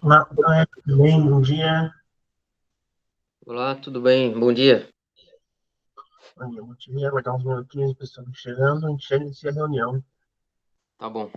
Olá, tudo bem? Bom dia. Olá, tudo bem? Bom dia. Bom dia, bom dia. Aguardar uns minutinhos, o pessoal chegando, a gente já inicia a reunião. Tá bom.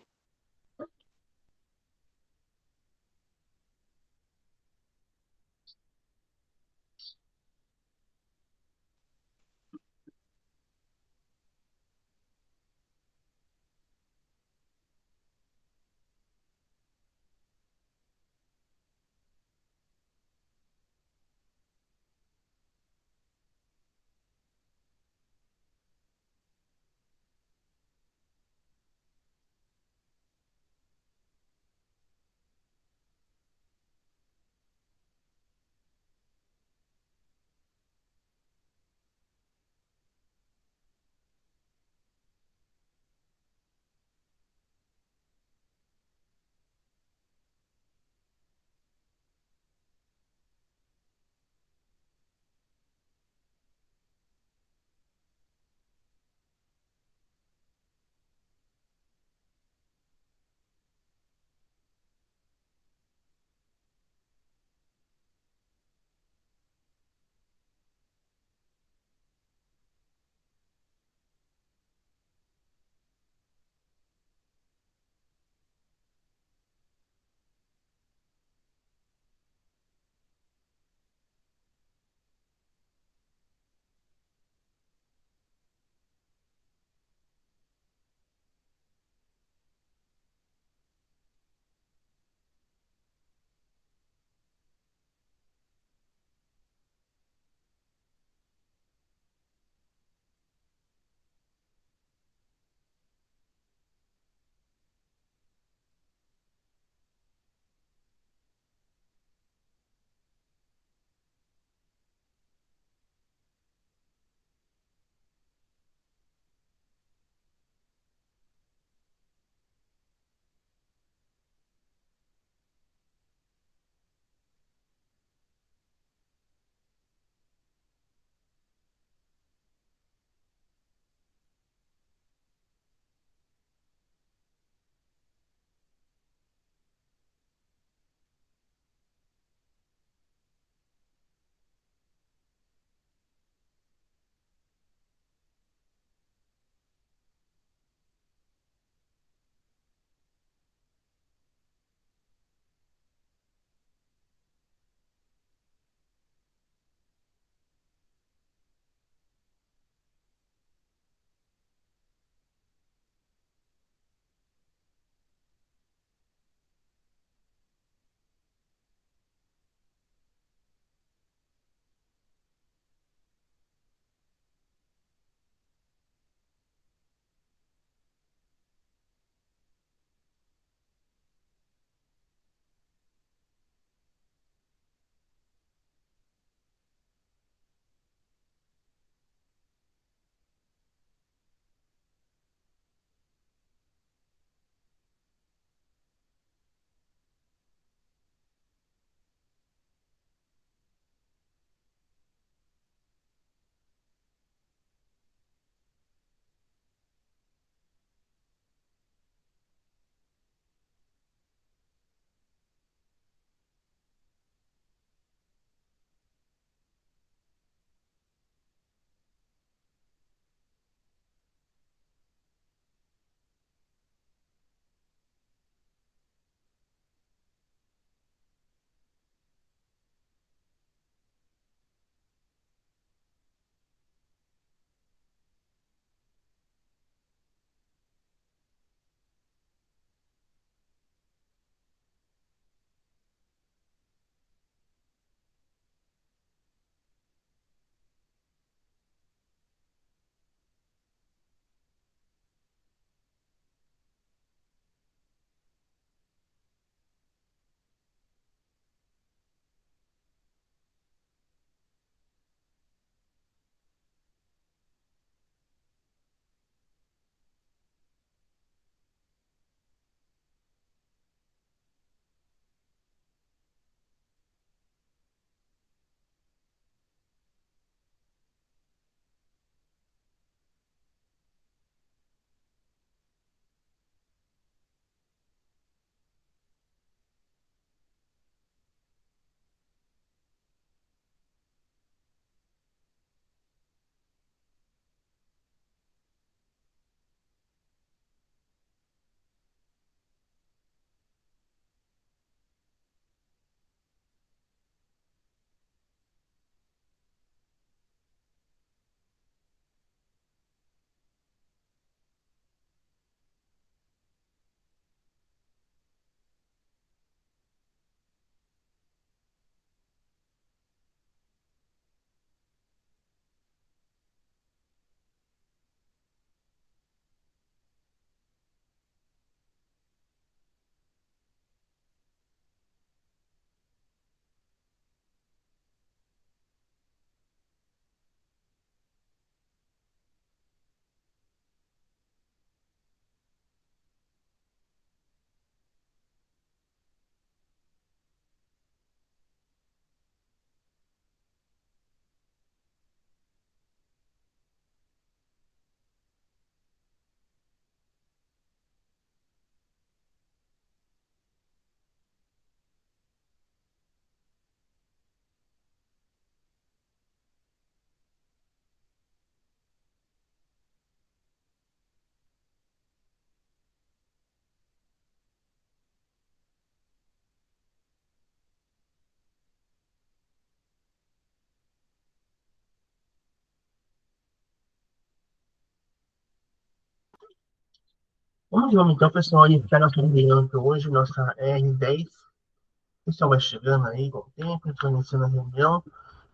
Vamos então, pessoal, iniciar nossa reunião de hoje, nossa R10. O pessoal vai chegando aí com o tempo, estou iniciando a reunião,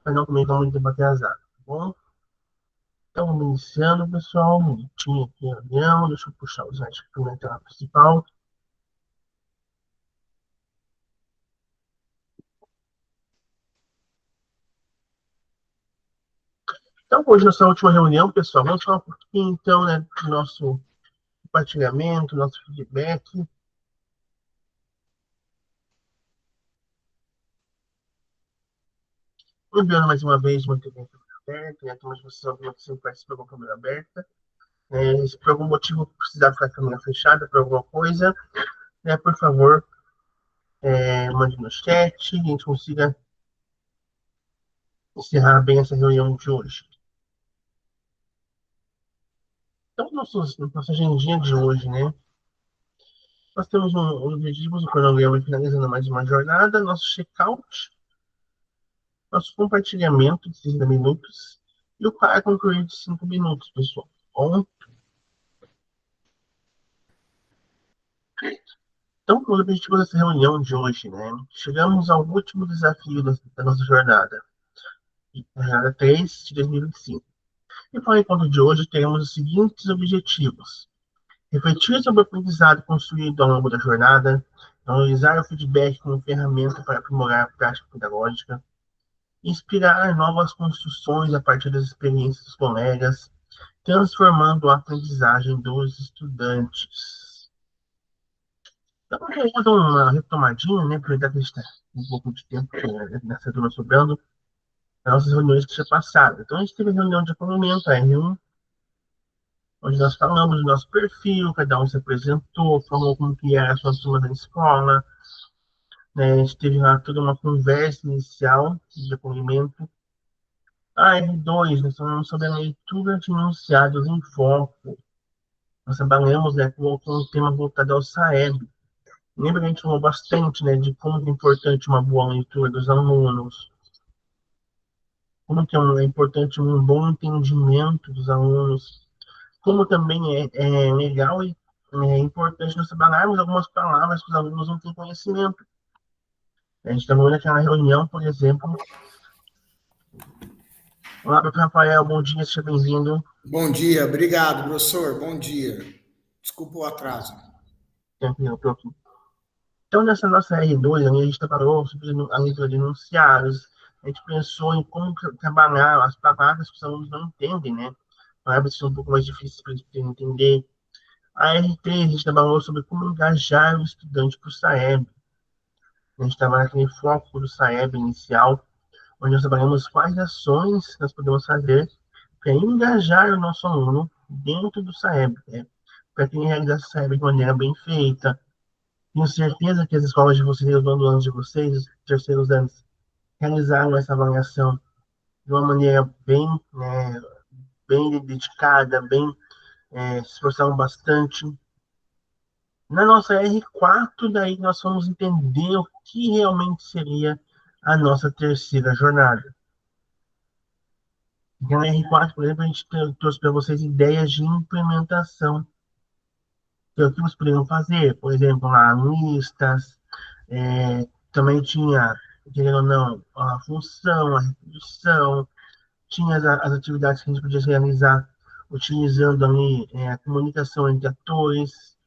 mas não comigo muito tempo atrasado, tá bom? Então, vamos iniciando, pessoal, um minutinho aqui a reunião, deixa eu puxar os slides aqui na tela principal. Então, hoje, nossa última reunião, pessoal, vamos falar um pouquinho, então, né, do nosso compartilhamento, nosso feedback. Lembrando mais uma vez, manter bem a câmera aberta, né, como vocês sabem, que sempre participa com a câmera aberta. Se por algum motivo precisar ficar com a câmera fechada por alguma coisa, né, por favor, mande no chat, a gente consiga encerrar bem essa reunião de hoje. Então, nossa agendinha de hoje, né? Nós temos um objetivo, o cronograma finalizando mais uma jornada, nosso check-out, nosso compartilhamento de 30 minutos e o para concluir de 5 minutos, pessoal. Bom, então, o objetivo dessa reunião de hoje, né? Chegamos ao último desafio da nossa jornada, jornada 3 de 2025. E para o encontro de hoje, teremos os seguintes objetivos: refletir sobre o aprendizado construído ao longo da jornada, analisar o feedback como ferramenta para aprimorar a prática pedagógica, inspirar novas construções a partir das experiências dos colegas, transformando a aprendizagem dos estudantes. Então, vamos dar uma retomadinha, né? Aproveitar que a gente está um pouco de tempo nessa turma sobrando, as nossas reuniões que já passaram. Então, a gente teve a reunião de acolhimento, a R1, onde nós falamos do nosso perfil, cada um se apresentou, falou como que era a sua turma da escola, né? A gente teve lá toda uma conversa inicial de acolhimento. A R2, nós falamos sobre a leitura de enunciados em foco. Nós trabalhamos, né, com um tema voltado ao SAEB. Lembra que a gente falou bastante, né, de como é importante uma boa leitura dos alunos, como que é importante um bom entendimento dos alunos, como também é legal e é importante nós trabalharmos algumas palavras que os alunos não têm conhecimento. A gente estava naquela reunião, por exemplo. Olá, professor Rafael, bom dia, seja bem-vindo. Bom dia, obrigado, professor, bom dia. Desculpa o atraso. Tranquilo, tranquilo. Então, nessa nossa R2, a gente trabalhou sobre a leitura de enunciados, a gente pensou em como trabalhar as palavras que os alunos não entendem, né? Palavras que são um pouco mais difíceis para eles poderem entender. A R3, a gente trabalhou sobre como engajar o estudante para o SAEB. A gente trabalha aquele foco do SAEB inicial, onde nós trabalhamos quais ações nós podemos fazer para engajar o nosso aluno dentro do SAEB, né? Para que ele realizasse o SAEB de maneira bem feita. Tenho certeza que as escolas de vocês, os anos de vocês, os terceiros anos, realizaram essa avaliação de uma maneira bem, né, bem dedicada, bem, se esforçaram bastante. Na nossa R4, daí nós vamos entender o que realmente seria a nossa terceira jornada. Então, na R4, por exemplo, a gente trouxe para vocês ideias de implementação, que é o que vocês poderiam fazer. Por exemplo, lá, listas, também tinha, querendo ou não, a função, a reprodução, tinha as atividades que a gente podia realizar utilizando ali a comunicação entre atores.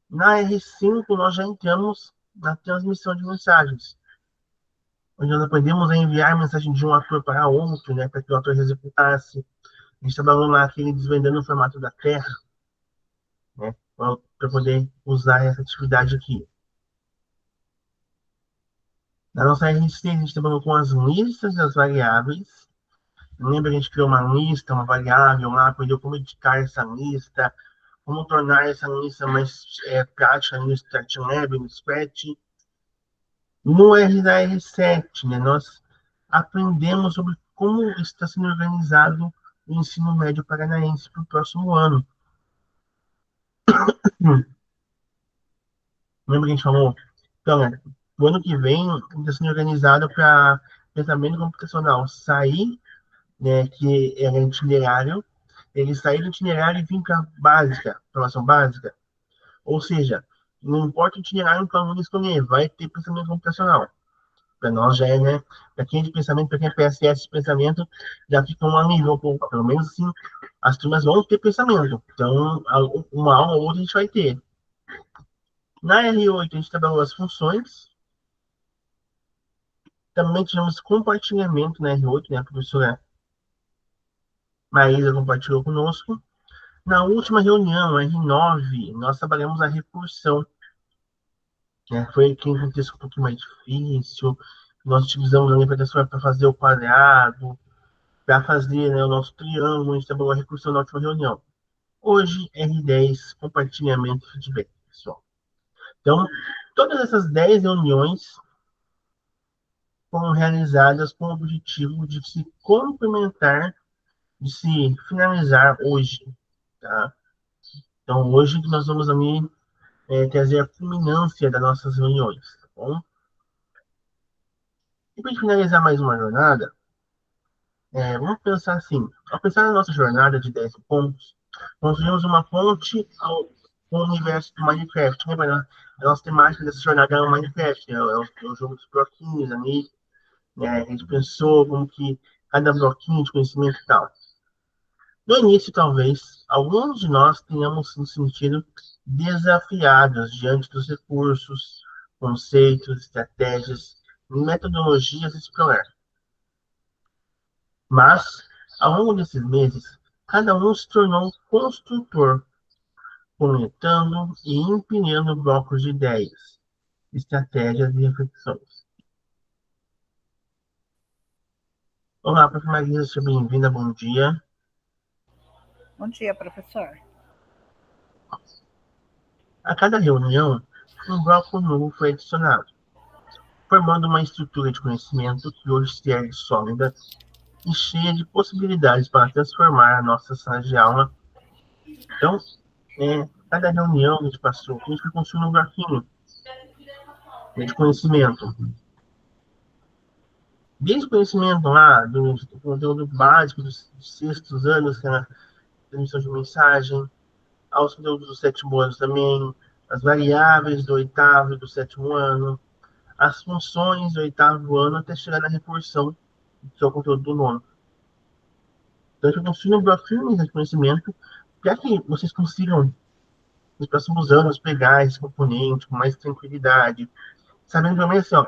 Na R5, nós já entramos na transmissão de mensagens, onde nós aprendemos a enviar mensagem de um ator para outro, né, para que o ator executasse. A gente trabalhou lá aquele desvendando o formato da Terra, né, para poder usar essa atividade aqui. Na nossa R6, a gente trabalhou com as listas das variáveis. Lembra que a gente criou uma lista, uma variável lá, aprendeu como editar essa lista, como tornar essa lista mais prática no StartLab, no Scratch. No R da R7, né, nós aprendemos sobre como está sendo organizado o ensino médio paranaense para o próximo ano. Lembra que a gente falou? Então, o ano que vem está sendo organizado para pensamento computacional sair, né, que é itinerário, ele sair do itinerário e vir para a básica, formação básica. Ou seja, não importa o itinerário que o aluno escolher, vai ter pensamento computacional. Para nós já é, né? Para quem é de pensamento, para quem é PSS de pensamento, já fica um alívio um pouco. Pelo menos assim, as turmas vão ter pensamento. Então, uma aula ou outra a gente vai ter. Na R8, a gente trabalhou as funções. Também tivemos compartilhamento na R8, né? A professora Maísa compartilhou conosco. Na última reunião, R9, nós trabalhamos a recursão, né? Foi aqui um contexto um pouquinho mais difícil. Nós utilizamos a professora para fazer o quadrado, para fazer, né, o nosso triângulo. A gente trabalhou a recursão na última reunião. Hoje, R10, compartilhamento e feedback, pessoal. Então, todas essas 10 reuniões foram realizadas com o objetivo de se complementar, de se finalizar hoje, tá? Então, hoje que nós vamos ali trazer a culminância das nossas reuniões, tá bom? E para finalizar mais uma jornada, vamos pensar assim, ao pensar na nossa jornada de 10 pontos, nós vimos uma ponte ao universo do Minecraft. Lembra? A nossa temática dessa jornada é o Minecraft, é o jogo dos bloquinhos ali, né? A gente pensou como que cada bloquinho de conhecimento e tal. No início, talvez, alguns de nós tenhamos se sentido desafiados diante dos recursos, conceitos, estratégias e metodologias a explorar. Mas, ao longo desses meses, cada um se tornou um construtor, conectando e empilhando blocos de ideias, estratégias e reflexões. Olá, professora Marisa, seja bem-vinda, bom dia. Bom dia, professor. A cada reunião, um bloco novo foi adicionado, formando uma estrutura de conhecimento que hoje se ergue sólida e cheia de possibilidades para transformar a nossa sala de aula. Então, cada reunião que a gente passou, a gente foi construindo um bloquinho de conhecimento. Desde o conhecimento lá, do conteúdo básico dos sextos anos, que é a transmissão de mensagem, aos conteúdos do sétimo ano também, as variáveis do oitavo e do sétimo ano, as funções do oitavo ano, até chegar na recursão, que é o conteúdo do nono. Então, eu construo um bloquinho de conhecimento para que vocês consigam, nos próximos anos, pegar esse componente com mais tranquilidade, sabendo também assim, ó,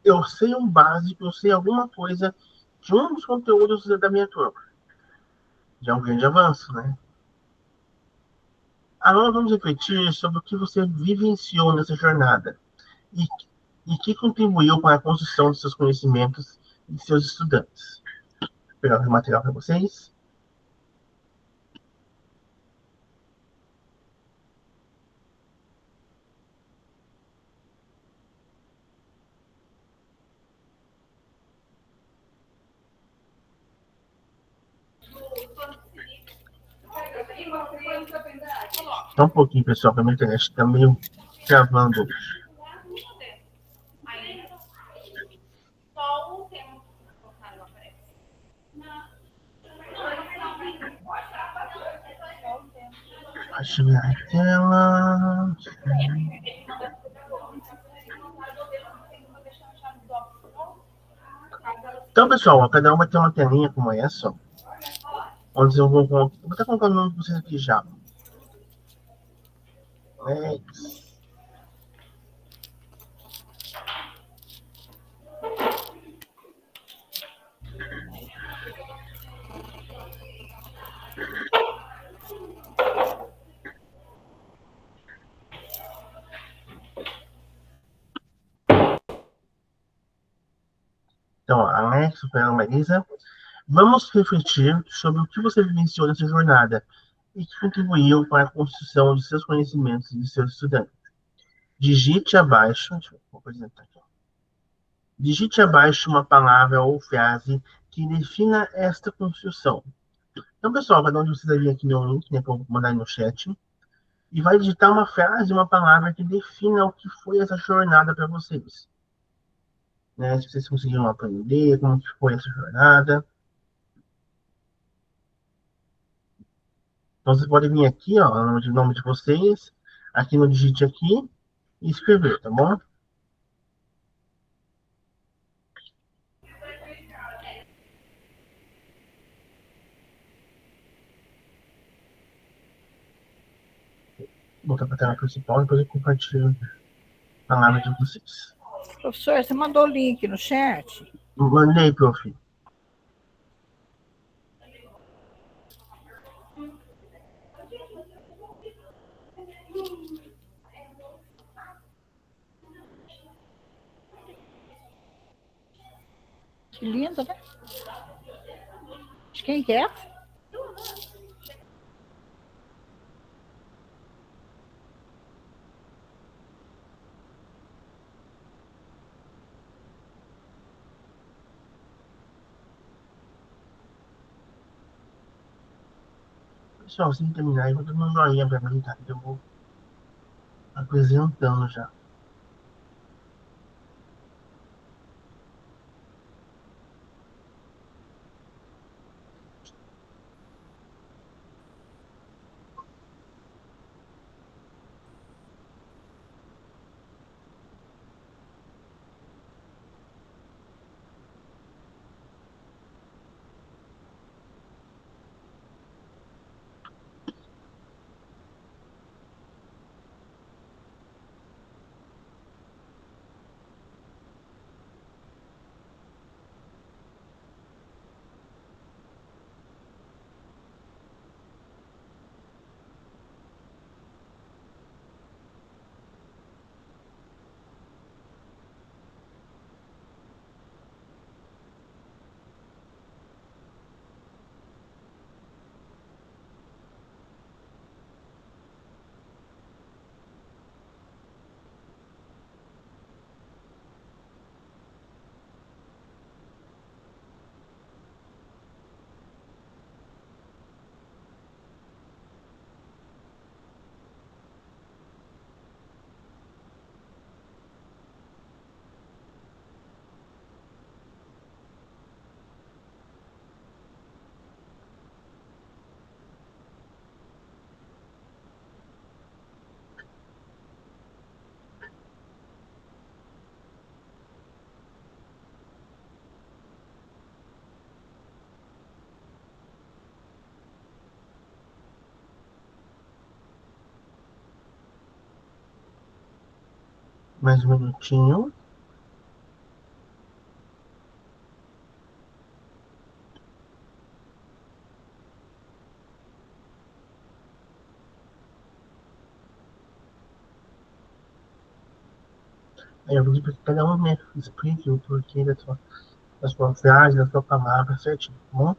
eu sei um básico, eu sei alguma coisa de um dos conteúdos da minha turma. Já é um grande avanço, né? Agora vamos refletir sobre o que você vivenciou nessa jornada e, e que contribuiu para a construção de seus conhecimentos e de seus estudantes. Vou pegar o material para vocês. Só um pouquinho, pessoal, para a minha internet está meio travando. Acho que a tela. Então, pessoal, cada um vai ter uma telinha como essa, onde eu vou estar colocando o nome de vocês aqui já. Então, Alex, Supera Marisa, vamos refletir sobre o que você vivenciou nessa jornada e que contribuiu para a construção de seus conhecimentos e de seus estudantes. Digite abaixo, deixa eu apresentar aqui. Digite abaixo uma palavra ou frase que defina esta construção. Então, pessoal, vai dar onde vocês ali aqui no link, né, que eu vou mandar aí no chat, e vai digitar uma frase, uma palavra que defina o que foi essa jornada para vocês. Né, se vocês conseguiram aprender, como que foi essa jornada. Então, vocês podem vir aqui, ó, o nome de vocês, aqui no Digite aqui e escrever, tá bom? Vou botar para a tela principal e depois eu compartilho a palavra de vocês. Professor, você mandou o link no chat? Mandei, prof. Que linda, né? De quem que é? Pessoal, assim que terminar, eu vou dar um joinha para mim, tá? Eu vou apresentando já. Mais um minutinho. Aí eu vou pedir para cada um me explique o porquê da sua frase, da sua palavra certinho, tá bom?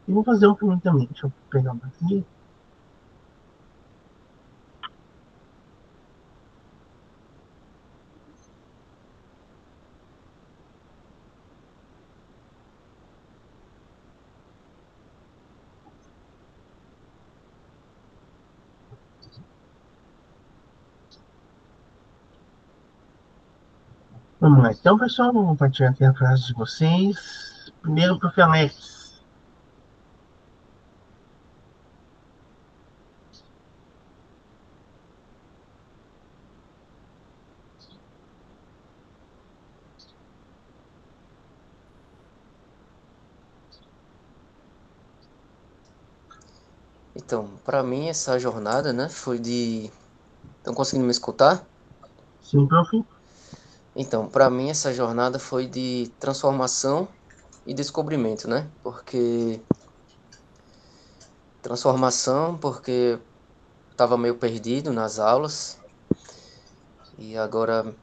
E vou fazer um filme também. Deixa eu pegar uma aqui. Vamos lá. Então, pessoal, vou compartilhar aqui a frase de vocês. Primeiro, prof. Alex. Então, para mim essa jornada, né, foi de... Estão conseguindo me escutar? Sim, prof. Então, para mim essa jornada foi de transformação e descobrimento, né? Porque estava meio perdido nas aulas e agora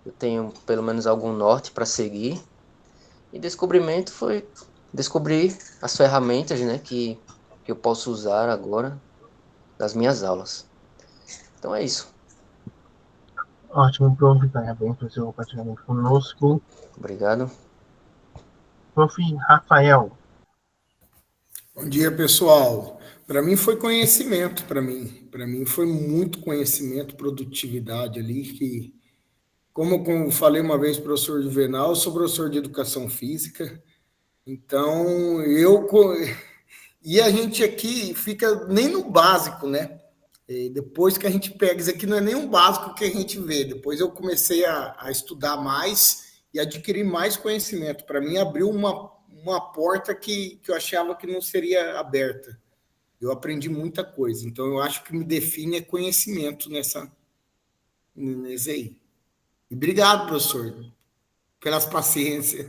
eu tenho pelo menos algum norte para seguir. E descobrimento foi descobrir as ferramentas, né, que eu posso usar agora das minhas aulas. Então é isso. Ótimo, prof. Parabéns pelo seu compartilhamento conosco. Obrigado. Prof. Rafael. Bom dia, pessoal. Para mim foi conhecimento, para mim foi muito conhecimento, produtividade ali que como falei uma vez, professor Juvenal, eu sou professor de educação física, então e a gente aqui fica nem no básico, né? E depois que a gente pega isso aqui, não é nem um básico que a gente vê. Depois eu comecei a estudar mais e adquirir mais conhecimento. Para mim, abriu uma porta que eu achava que não seria aberta. Eu aprendi muita coisa. Então, eu acho que me define é conhecimento nesse aí. E obrigado, professor, pelas paciências.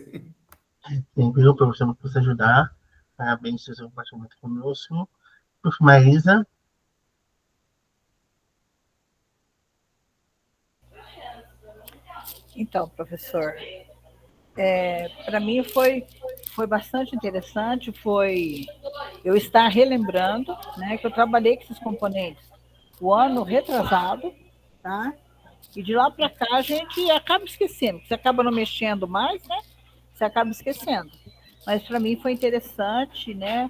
Sempre eu, professor, por você ajudar. Parabéns pelo seu compartilhamento conosco. Prof. Marisa. Então, professor, para mim foi bastante interessante, foi eu estar relembrando, né, que eu trabalhei com esses componentes o ano retrasado, tá? E de lá para cá a gente acaba esquecendo, você acaba não mexendo mais, né? Você acaba esquecendo. Mas para mim foi interessante, né?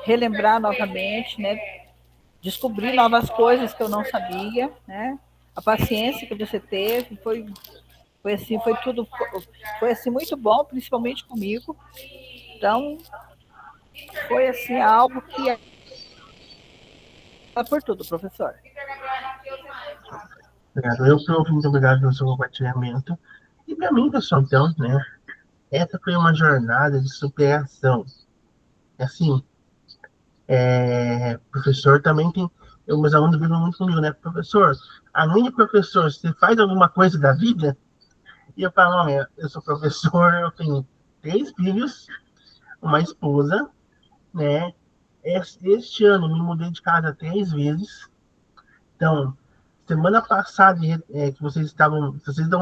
Relembrar novamente, né? Descobrir novas coisas que eu não sabia, né? A paciência que você teve foi assim, foi assim muito bom, principalmente comigo. Então, foi assim algo que é por tudo, professor. Obrigado. Eu, prof. Muito obrigado pelo seu compartilhamento. E para mim, pessoal, então, né? Essa foi uma jornada de superação. Assim, professor também tem. Meus alunos brigam muito comigo, né? Professor, além de professor, você faz alguma coisa da vida? E eu falo, olha, eu sou professor, eu tenho 3 filhos, uma esposa, né? Este ano me mudei de casa 3 vezes. Então, semana passada, que vocês estavam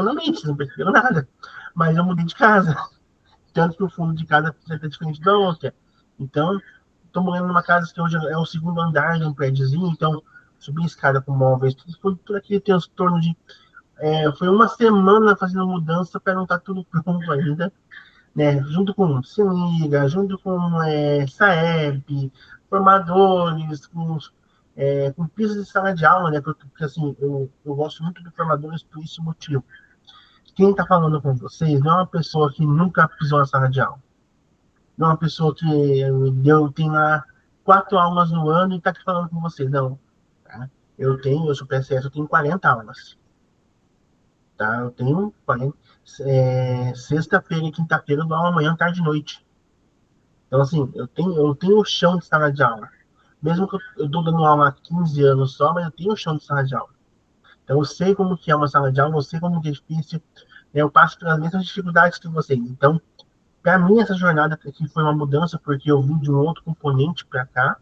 na mente, não perceberam nada. Mas eu mudei de casa. Tanto que o fundo de casa é diferente da outra. Então, estou morando numa casa que hoje é o segundo andar de um prédiozinho, então subi a escada com móveis, tudo foi por aqui transtorno de. Foi uma semana fazendo mudança para não estar tudo pronto ainda, né? Junto com Semiga, junto com Saeb, formadores, com pisos de sala de aula, né? Porque assim, eu gosto muito de formadores por esse motivo. Quem está falando com vocês não é uma pessoa que nunca pisou na sala de aula. Não é uma pessoa que tem lá 4 aulas no ano e está aqui falando com vocês. Não. Tá? Eu sou PSS, eu tenho 40 aulas. Tá? Eu tenho 40. Sexta-feira e quinta-feira eu dou aula manhã, tarde e noite. Então, assim, eu tenho o chão de sala de aula. Mesmo que eu estou dando aula há 15 anos só, mas eu tenho o chão de sala de aula. Então, eu sei como que é uma sala de aula, eu sei como que é difícil. Eu passo pelas mesmas dificuldades que vocês. Então, para mim, essa jornada aqui foi uma mudança, porque eu vim de um outro componente para cá.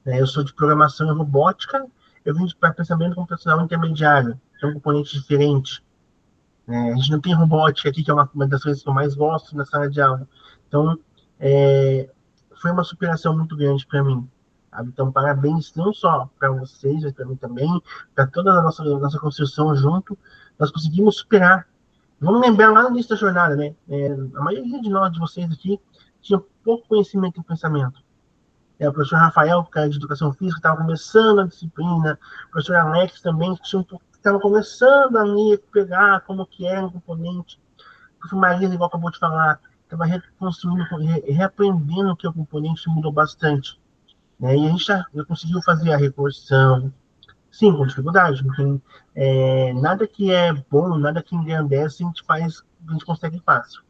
Né? Eu sou de programação e robótica, eu vim para pensamento computacional intermediário, que é um componente diferente. Né? A gente não tem robótica aqui, que é uma das coisas que eu mais gosto na sala de aula. Então, é, foi uma superação muito grande para mim. Sabe? Então, parabéns não só para vocês, mas para mim também, para toda a nossa construção junto. Nós conseguimos superar. Vamos lembrar lá no início da jornada, né? A maioria de nós, de vocês aqui, tinha pouco conhecimento e pensamento. O professor Rafael, que era de educação física, estava começando a disciplina. O professor Alex também, que estava começando a ler, pegar como que era um componente. O professor Marisa, igual acabou de falar, estava reconstruindo, reaprendendo o que é o componente, mudou bastante. Né? E a gente já conseguiu fazer a recursão, sim, com dificuldade, porque nada que é bom, nada que engrandece, a gente consegue fácil.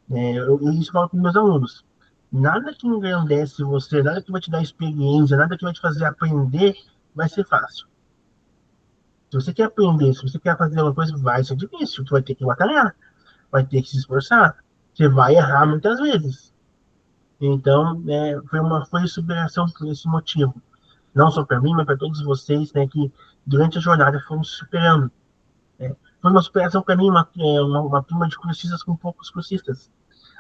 Isso eu falo para os meus alunos. Nada que engrandece você, nada que vai te dar experiência, nada que vai te fazer aprender, vai ser fácil. Se você quer aprender, se você quer fazer uma coisa, vai ser difícil, tu vai ter que batalhar, vai ter que se esforçar, você vai errar muitas vezes. Então, foi superação por esse motivo. Não só para mim, mas para todos vocês, né, que durante a jornada fomos superando. Né? Foi uma superação para mim, uma turma de cursistas com poucos cursistas.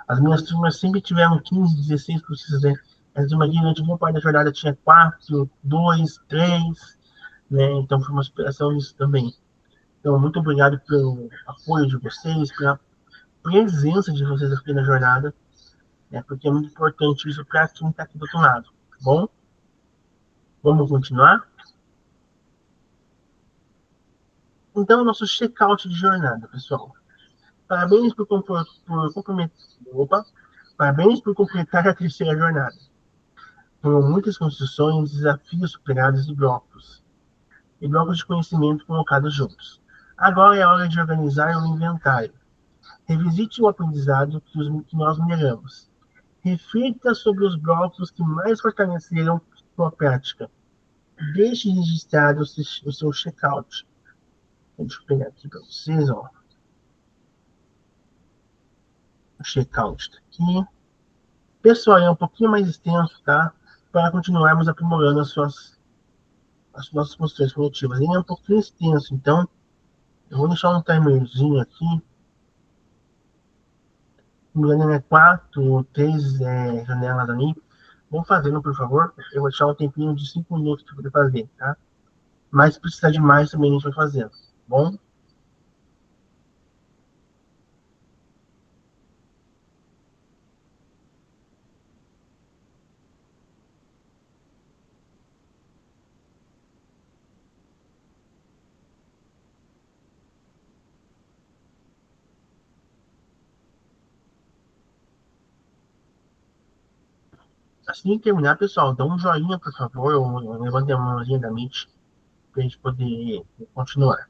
As minhas turmas sempre tiveram 15, 16 cursistas, né? As turmas aqui, durante boa parte da jornada, tinha 4, 2, 3, né? Então, foi uma superação nisso também. Então, muito obrigado pelo apoio de vocês, pela presença de vocês aqui na jornada, né? Porque é muito importante isso para quem está aqui do outro lado, tá bom? Vamos continuar? Então, nosso check-out de jornada, pessoal. Parabéns por comprometer. Opa! Parabéns por completar a terceira jornada. Foram muitas construções, desafios superados e blocos de conhecimento colocados juntos. Agora é hora de organizar o inventário. Revisite o aprendizado que nós mineramos. Reflita sobre os blocos que mais fortaleceram sua prática. Deixe registrado o seu check-out. Deixa eu pegar aqui para vocês, ó. O check-out está aqui. Pessoal, é um pouquinho mais extenso, tá? Para continuarmos aprimorando as nossas funções cognitivas. Ele é um pouquinho extenso, então eu vou deixar um timerzinho aqui. Se não me engano, é 4 ou 3 janelas ali. Vão fazendo, por favor. Eu vou deixar um tempinho de 5 minutos para poder fazer, tá? Mas se precisar de mais também a gente vai fazendo, tá bom? Assim que terminar, pessoal, dá um joinha, por favor, ou levante a mãozinha da Meet para a gente poder continuar.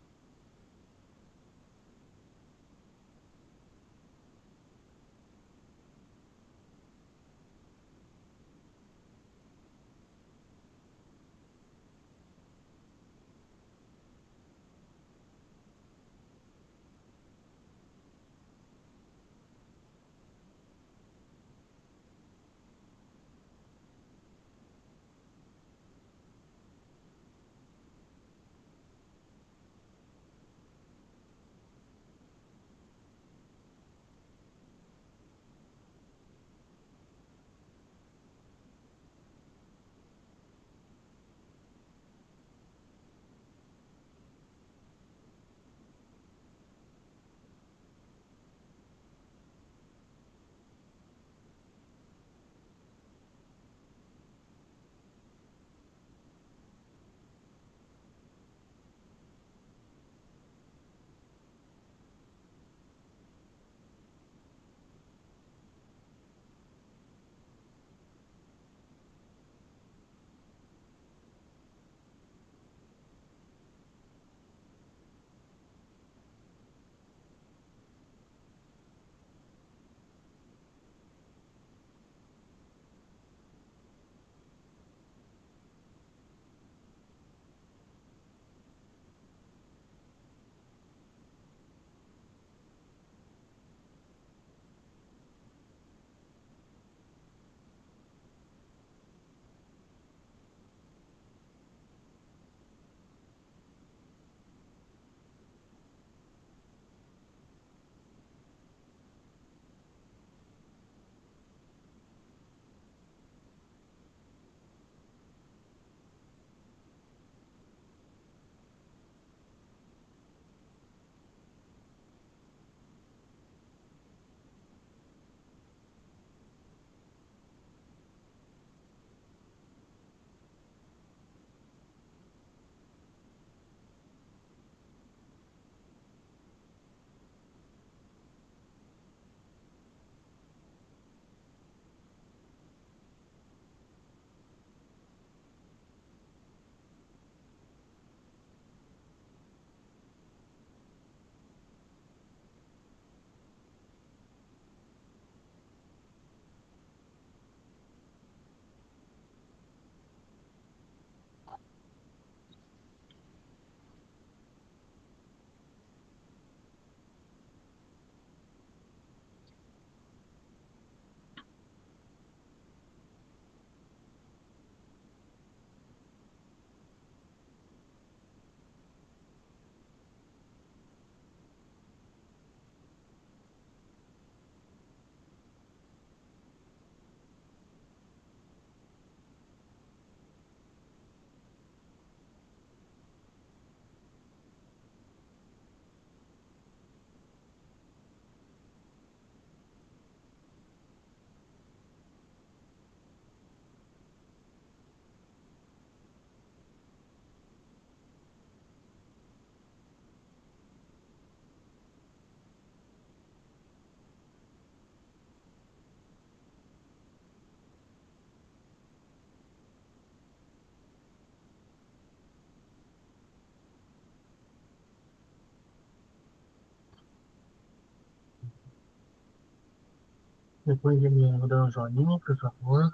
Depois ele dá um joinha, por favor.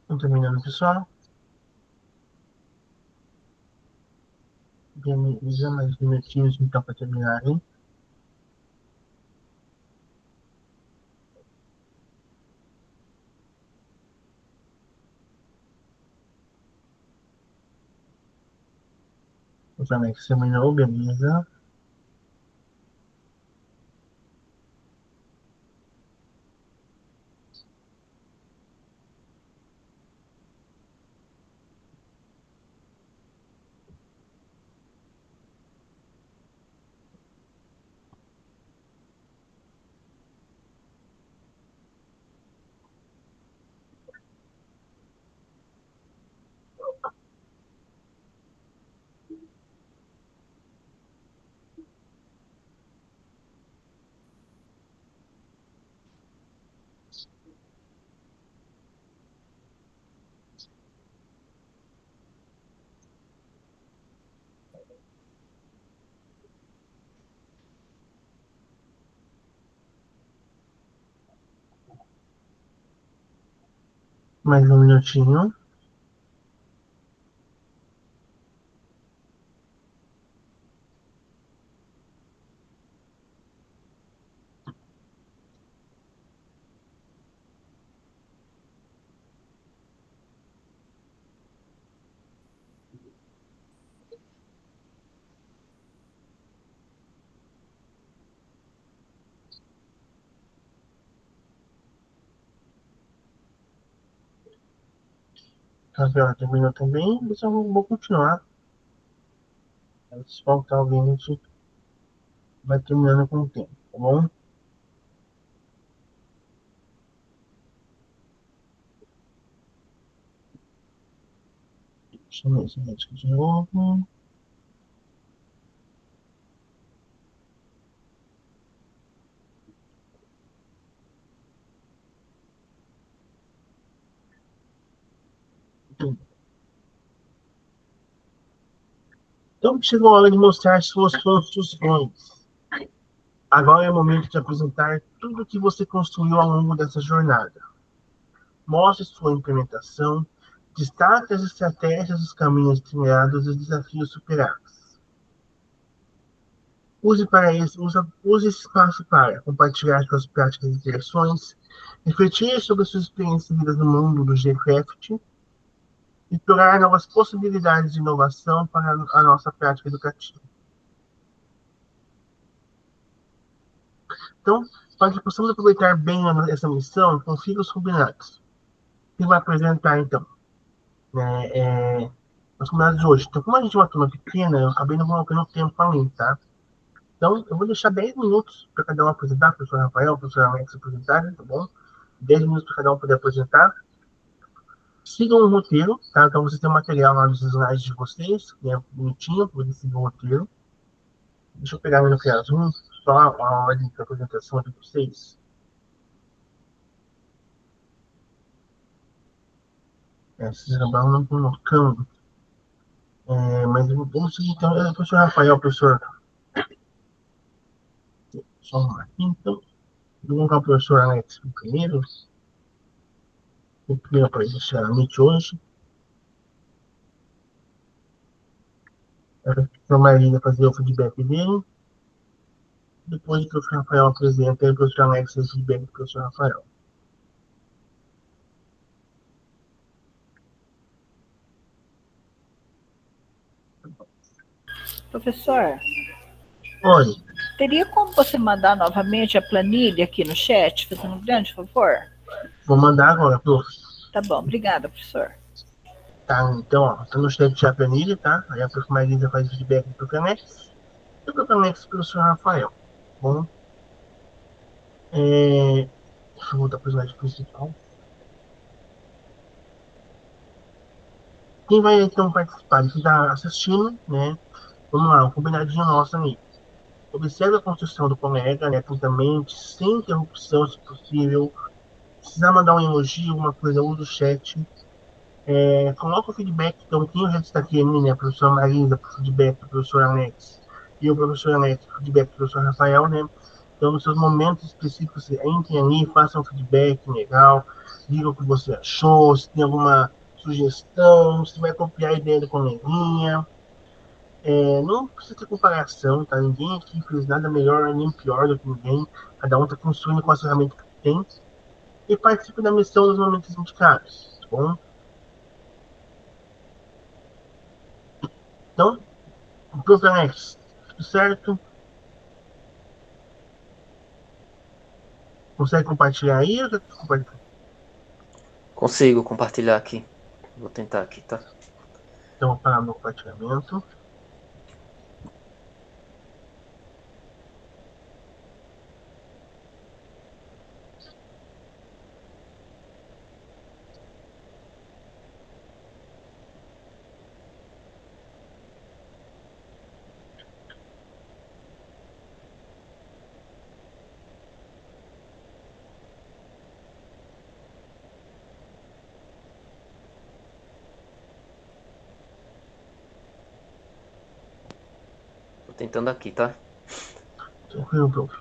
Estão terminando, pessoal. Beleza, mais minutinhos então para terminarem. O Flamengo terminou, beleza. Mais um minutinho. Rafael terminou também, mas eu vou continuar. Se faltar alguém, a gente vai terminando com o tempo, tá bom? Deixa eu ver esse médico de novo. Então, chegou a hora de mostrar suas construções. Agora é o momento de apresentar tudo o que você construiu ao longo dessa jornada. Mostre sua implementação, destaque as estratégias, os caminhos trilhados e os desafios superados. Use esse espaço para compartilhar suas práticas e direções, refletir sobre suas experiências vividas no mundo do Gcraft, explorar novas possibilidades de inovação para a nossa prática educativa. Então, para que possamos aproveitar bem essa missão, confira os combinados. Quem vai apresentar, então, os combinados de hoje. Então, como a gente é uma turma pequena, eu acabei não colocando tempo para mim, tá? Então, eu vou deixar 10 minutos para cada um apresentar, o professor Rafael, o professor Alex apresentarem, tá bom? 10 minutos para cada um poder apresentar. Sigam o roteiro, tá? Então, vocês têm o material lá nos slides de vocês, que é bonitinho, para vocês seguirem o roteiro. Deixa eu pegar no Zoom, só a ordem de apresentação de vocês. Vocês acabaram não colocando. Mas vamos seguir, então, professor Rafael, professor. Só arrumar aqui, então. Vou colocar o professor Alex primeiro. O primeiro para iniciar a noite hoje. A professora Marília fazer o feedback dele. Depois o professor Rafael apresenta e o professor Alex faz o feedback do professor Rafael. Professor, Oi, teria como você mandar novamente a planilha aqui no chat, fazendo um grande favor? vou mandar agora, prof. Tá bom, obrigada, professor. Tá, então, ó, tá no chat a planilha, tá? Aí a professora Marília faz o feedback do professor Alex. E o professor Alex pro professor Rafael. Bom, deixa eu voltar para o slide principal. Quem vai então participar? Quem está assistindo, né? Vamos lá, um combinadinho nosso aí. Observe a construção do colega, né, atentamente, sem interrupção, se possível. Se precisar mandar um elogio, alguma coisa, usa o chat. Coloca o feedback, então, quem eu já destaquei ali, né? A professora Marisa, o feedback do professor Alex, e o professor Alex, o feedback do professor Rafael, né? Então, nos seus momentos específicos, entrem ali, façam um feedback legal, digam o que você achou, se tem alguma sugestão, se vai copiar a ideia do coleguinha. Não precisa ter comparação, tá? Ninguém aqui fez nada melhor nem pior do que ninguém. Cada um está construindo com as ferramentas que tem. E participe da missão nos momentos indicados, tá bom? Então, professor Alex, tudo certo? Consegue compartilhar aí? Consigo compartilhar aqui. Vou tentar aqui, tá? Então, vou parar no compartilhamento. Tô tentando aqui, tá? Tranquilo, prof.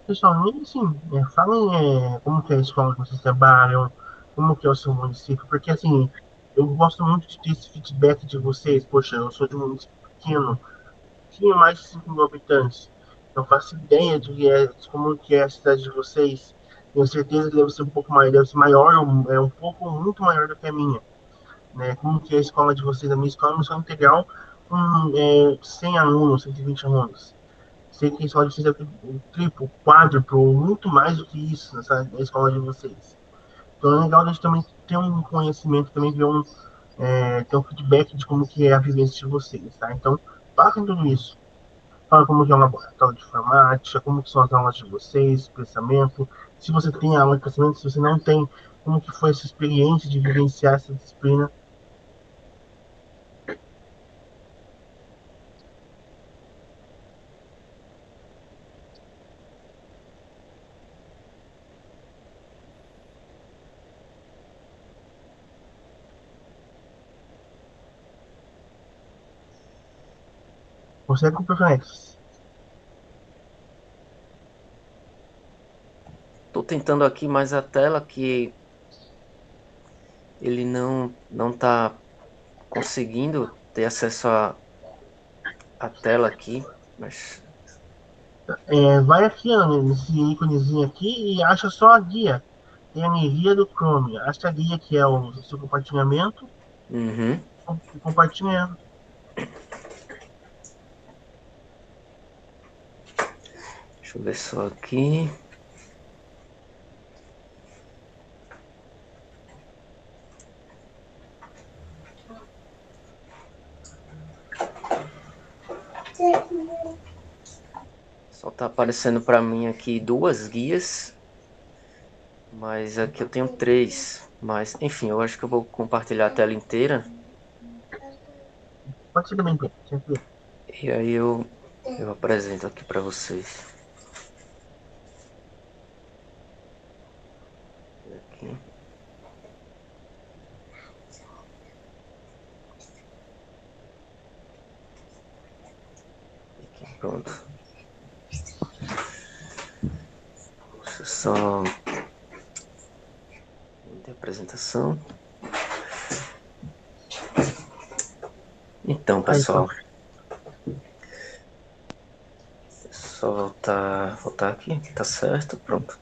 Pessoal, e assim, falem como que é a escola que vocês trabalham, como que é o seu município, porque assim, eu gosto muito de ter esse feedback de vocês. Poxa, eu sou de um município pequeno, tinha mais de 5 mil habitantes. Não faço ideia de como que é a cidade de vocês. Tenho certeza que deve ser um pouco maior, deve ser maior, um pouco muito maior do que a minha. Né? Como que é a escola de vocês? A minha escola é uma escola integral com 100 alunos, 120 alunos. sei que a escola de vocês é o triplo, o quádruplo, muito mais do que isso na escola de vocês. Então é legal a gente também ter um conhecimento, também ter um feedback de como que é a vivência de vocês, tá? Então, passem tudo isso. Fala como que é um laboratório de informática, como que são as aulas de vocês, pensamento. Se você tem aula de pensamento, se você não tem, como que foi essa experiência de vivenciar essa disciplina. Você é com o Perflex. Tô tentando aqui, mas a tela que ele não tá conseguindo ter acesso à tela aqui, mas Vai aqui, ó, nesse íconezinho aqui e acha só a guia. Tem a guia do Chrome. Acha a guia que é o seu compartilhamento uhum. e compartilha. Deixa eu ver só aqui. Só tá aparecendo para mim aqui 2 guias, mas aqui eu tenho 3. Mas, enfim, eu acho que eu vou compartilhar a tela inteira Pode ser também, tranquilo. e aí eu apresento aqui para vocês. Aqui. Aqui, pronto. Deixa eu só de apresentação. Então, Aí, pessoal, só voltar aqui, tá certo, pronto.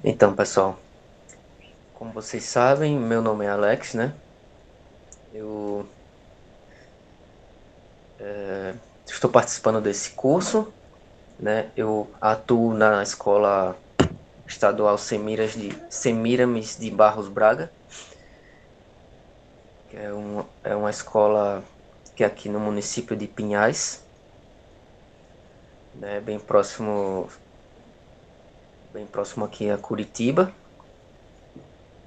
Então, pessoal, como vocês sabem, meu nome é Alex, né? Eu estou participando desse curso, né? Eu atuo na escola estadual Semiramis de Barros Braga, que é uma escola que é aqui no município de Pinhais, né? Bem próximo aqui a Curitiba,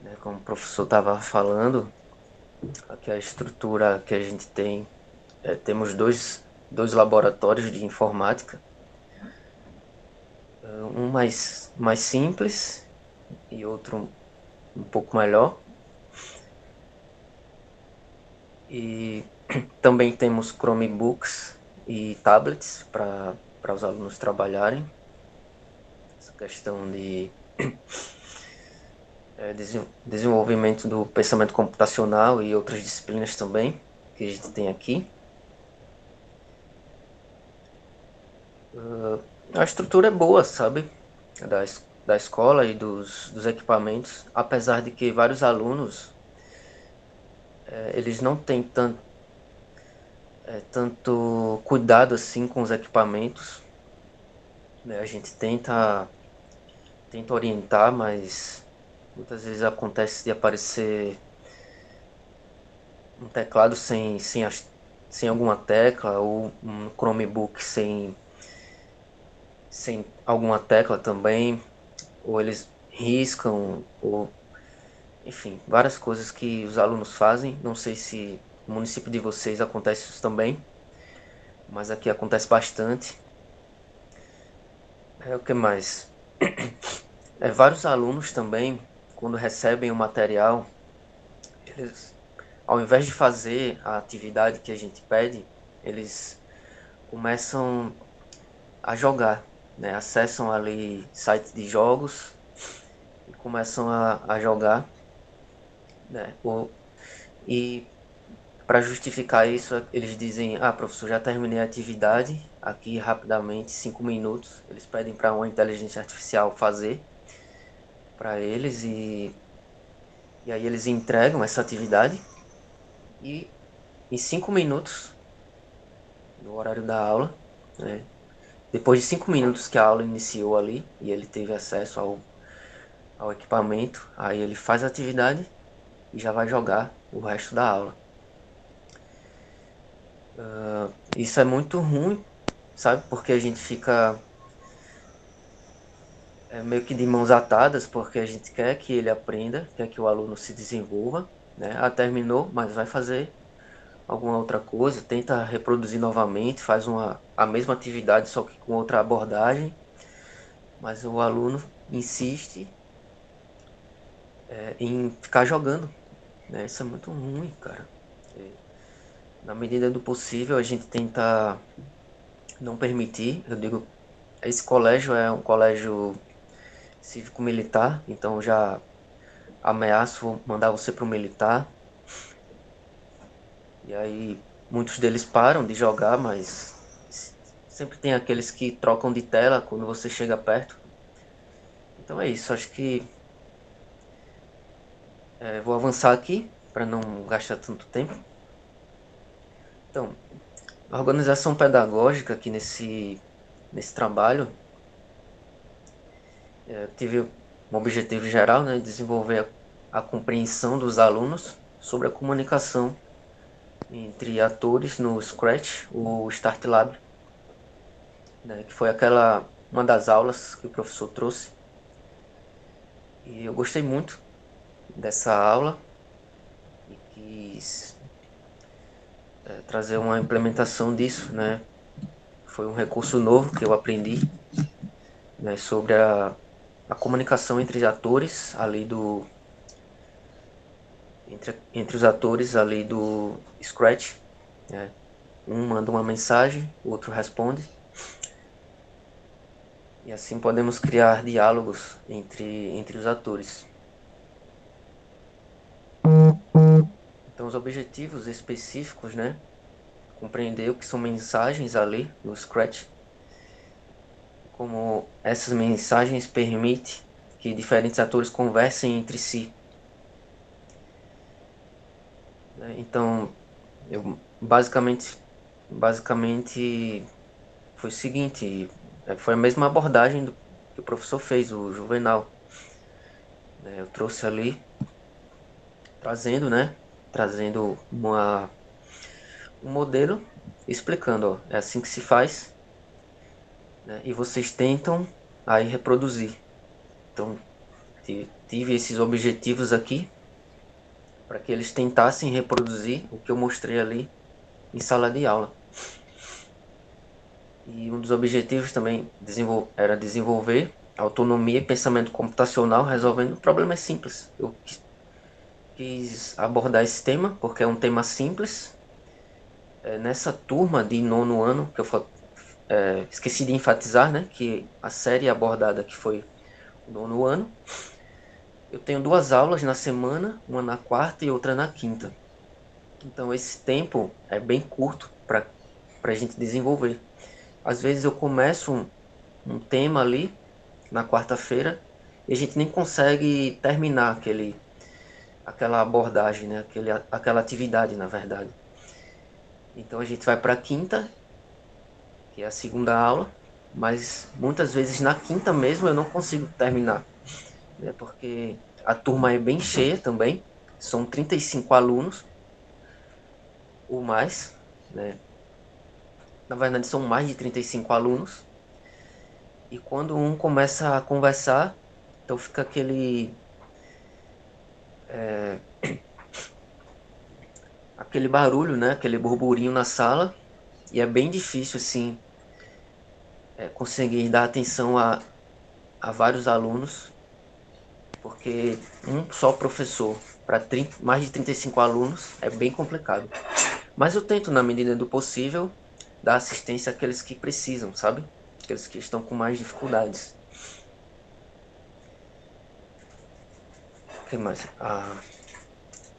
né? Como o professor estava falando, aqui a estrutura que a gente tem, temos dois laboratórios de informática, um mais simples e outro um pouco melhor. E também temos Chromebooks e tablets para os alunos trabalharem. Essa questão de desenvolvimento do pensamento computacional e outras disciplinas também que a gente tem aqui. A estrutura é boa, sabe? Da escola e dos equipamentos, apesar de que vários alunos eles não têm tanto cuidado assim com os equipamentos, né? A gente tenta orientar, mas muitas vezes acontece de aparecer um teclado sem alguma tecla, ou um Chromebook sem alguma tecla também, ou eles riscam, ou enfim, várias coisas que os alunos fazem. Não sei se no município de vocês acontece isso também, mas aqui acontece bastante. O que mais? Vários alunos também, quando recebem o material, eles, ao invés de fazer a atividade que a gente pede, eles começam a jogar, né? Acessam ali sites de jogos e começam a jogar, né? E para justificar isso, eles dizem: ah, professor, já terminei a atividade aqui rapidamente, 5 minutos. Eles pedem para uma inteligência artificial fazer para eles e aí eles entregam essa atividade e em 5 minutos do horário da aula, né? Depois de 5 minutos que a aula iniciou ali e ele teve acesso ao equipamento, aí ele faz a atividade e já vai jogar o resto da aula. Isso é muito ruim, sabe? Porque a gente fica meio que de mãos atadas, porque a gente quer que ele aprenda, quer que o aluno se desenvolva, né? Ah, terminou, mas vai fazer alguma outra coisa, tenta reproduzir novamente, faz a mesma atividade, só que com outra abordagem, mas o aluno insiste em ficar jogando, né? Isso é muito ruim, cara. Na medida do possível, a gente tenta não permitir, eu digo, esse colégio é um colégio cívico-militar, então já ameaço mandar você para o militar. E aí muitos deles param de jogar, mas sempre tem aqueles que trocam de tela quando você chega perto. Então é isso, acho que vou avançar aqui para não gastar tanto tempo. Então, a organização pedagógica aqui nesse trabalho tive um objetivo geral, né, desenvolver a compreensão dos alunos sobre a comunicação entre atores no Scratch, o Start Lab, né, que foi uma das aulas que o professor trouxe. E eu gostei muito dessa aula e quis trazer uma implementação disso, né? Foi um recurso novo que eu aprendi, né, sobre a comunicação entre atores ali entre os atores ali do Scratch, né? Um manda uma mensagem, o outro responde. E assim podemos criar diálogos entre os atores. Então, os objetivos específicos, né? Compreender o que são mensagens ali no Scratch, como essas mensagens permitem que diferentes atores conversem entre si. Então, eu basicamente foi o seguinte, foi a mesma abordagem que o professor fez, o Juvenal. Eu trouxe ali, trazendo um modelo, explicando, ó, é assim que se faz, né, e vocês tentam aí reproduzir. Então, tive esses objetivos aqui, para que eles tentassem reproduzir o que eu mostrei ali em sala de aula. E um dos objetivos também era desenvolver autonomia e pensamento computacional resolvendo problemas simples. Eu quis abordar esse tema porque é um tema simples. Nessa turma de 9º ano, que eu esqueci de enfatizar, né, que a série abordada que foi o 9º ano, eu tenho 2 aulas na semana, uma na quarta e outra na quinta. Então esse tempo é bem curto para a gente desenvolver. Às vezes eu começo um tema ali na quarta-feira e a gente nem consegue terminar aquela abordagem, né? Aquela atividade, na verdade. Então a gente vai para a quinta, que é a segunda aula, mas muitas vezes na quinta mesmo eu não consigo terminar, né? Porque a turma é bem cheia também, são 35 alunos ou mais, né? Na verdade são mais de 35 alunos. E quando um começa a conversar, então fica aquele barulho, né? Aquele burburinho na sala. E é bem difícil, assim, conseguir dar atenção a vários alunos, porque um só professor para mais de 35 alunos é bem complicado. Mas eu tento, na medida do possível, dar assistência àqueles que precisam, sabe? Aqueles que estão com mais dificuldades. O que mais?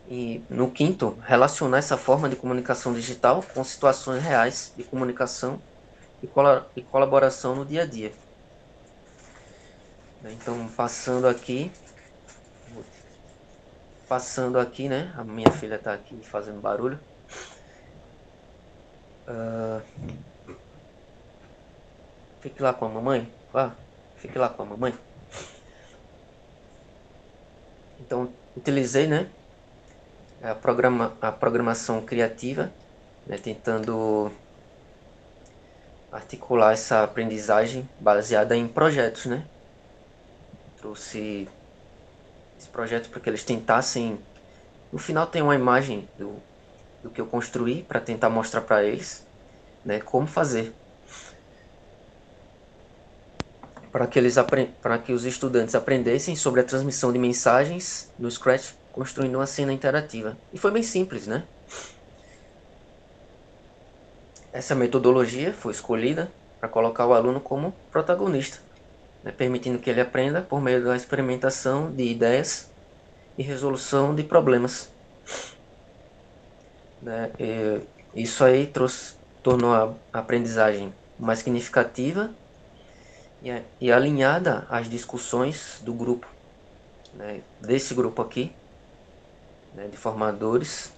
E no quinto, relacionar essa forma de comunicação digital com situações reais de comunicação e colaboração no dia a dia. Então, passando aqui, né? A minha filha está aqui fazendo barulho. Fique lá com a mamãe. Fique lá com a mamãe. Então, utilizei, né, a programação criativa, né, tentando articular essa aprendizagem baseada em projetos, né? Trouxe esse projeto para que eles tentassem. No final tem uma imagem do que eu construí para tentar mostrar para eles, né, como fazer. Para que os estudantes aprendessem sobre a transmissão de mensagens no Scratch, construindo uma cena interativa. E foi bem simples, né? Essa metodologia foi escolhida para colocar o aluno como protagonista, né, permitindo que ele aprenda por meio da experimentação de ideias e resolução de problemas. Né? Isso aí tornou a aprendizagem mais significativa e alinhada às discussões do grupo, né, desse grupo aqui, né, de formadores,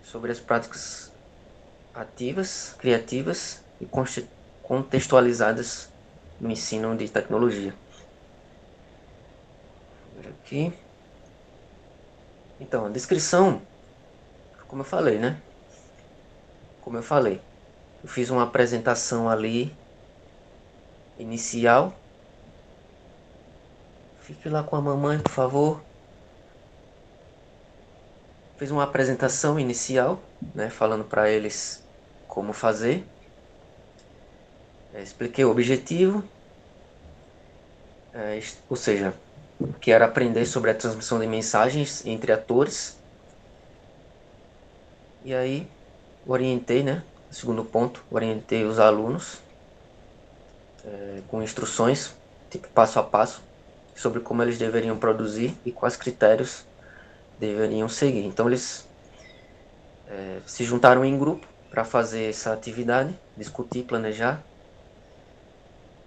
sobre as práticas ativas, criativas e contextualizadas no ensino de tecnologia. Aqui. Então, a descrição, como eu falei, né? Eu fiz uma apresentação ali inicial. Fique lá com a mamãe, por favor. Fiz uma apresentação inicial, né, falando para eles como fazer. Expliquei o objetivo, ou seja, que era aprender sobre a transmissão de mensagens entre atores. E aí, orientei, né? Segundo ponto, orientei os alunos com instruções, tipo passo a passo, sobre como eles deveriam produzir e quais critérios deveriam seguir. Então, eles se juntaram em grupo para fazer essa atividade, discutir, planejar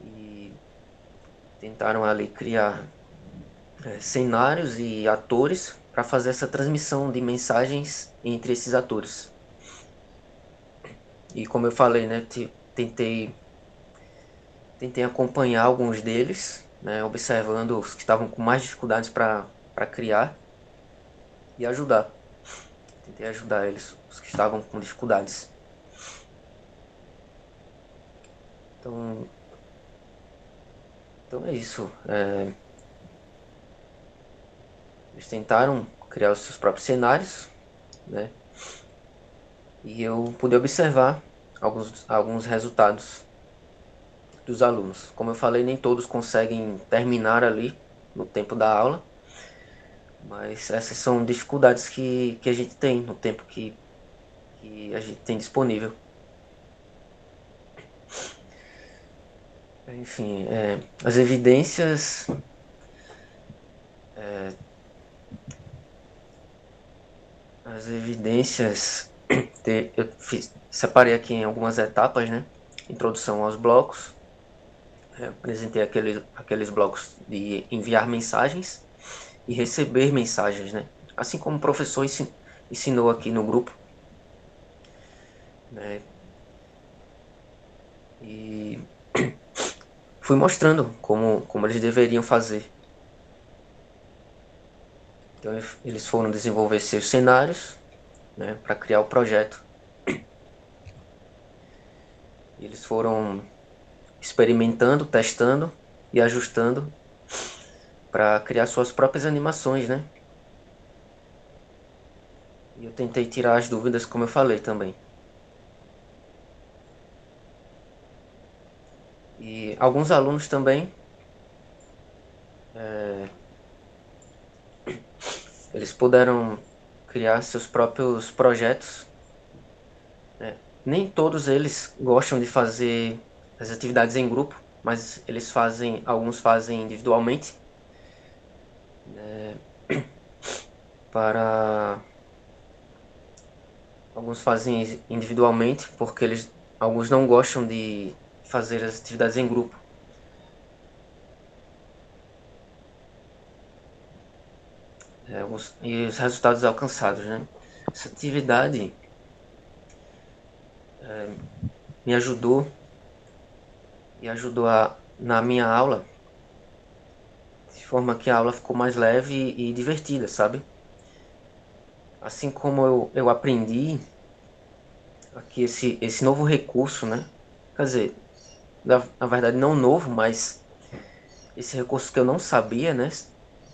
e tentaram ali criar cenários e atores para fazer essa transmissão de mensagens entre esses atores. E como eu falei, né, tentei acompanhar alguns deles, né, observando os que estavam com mais dificuldades para criar e ajudar. Tentei ajudar eles, os que estavam com dificuldades. Então é isso. Eles tentaram criar os seus próprios cenários, né? E eu pude observar alguns resultados dos alunos. Como eu falei, nem todos conseguem terminar ali no tempo da aula, mas essas são dificuldades que a gente tem no tempo que a gente tem disponível. Enfim, as evidências eu separei aqui em algumas etapas, né? Introdução aos blocos, apresentei aqueles blocos de enviar mensagens e receber mensagens, né? Assim como o professor ensinou aqui no grupo, né? E fui mostrando como eles deveriam fazer. Então eles foram desenvolver seus cenários, né, para criar o projeto. Eles foram experimentando, testando e ajustando para criar suas próprias animações, né? E eu tentei tirar as dúvidas, como eu falei também. E alguns alunos também, eles puderam criar seus próprios projetos, né? Nem todos eles gostam de fazer as atividades em grupo, mas alguns fazem individualmente, né? Alguns fazem individualmente porque alguns não gostam de fazer as atividades em grupo. E os resultados alcançados, né? Essa atividade me ajudou e ajudou na minha aula, de forma que a aula ficou mais leve e divertida, sabe? Assim como eu aprendi aqui esse novo recurso, né? Quer dizer, na verdade não novo, mas esse recurso que eu não sabia, né?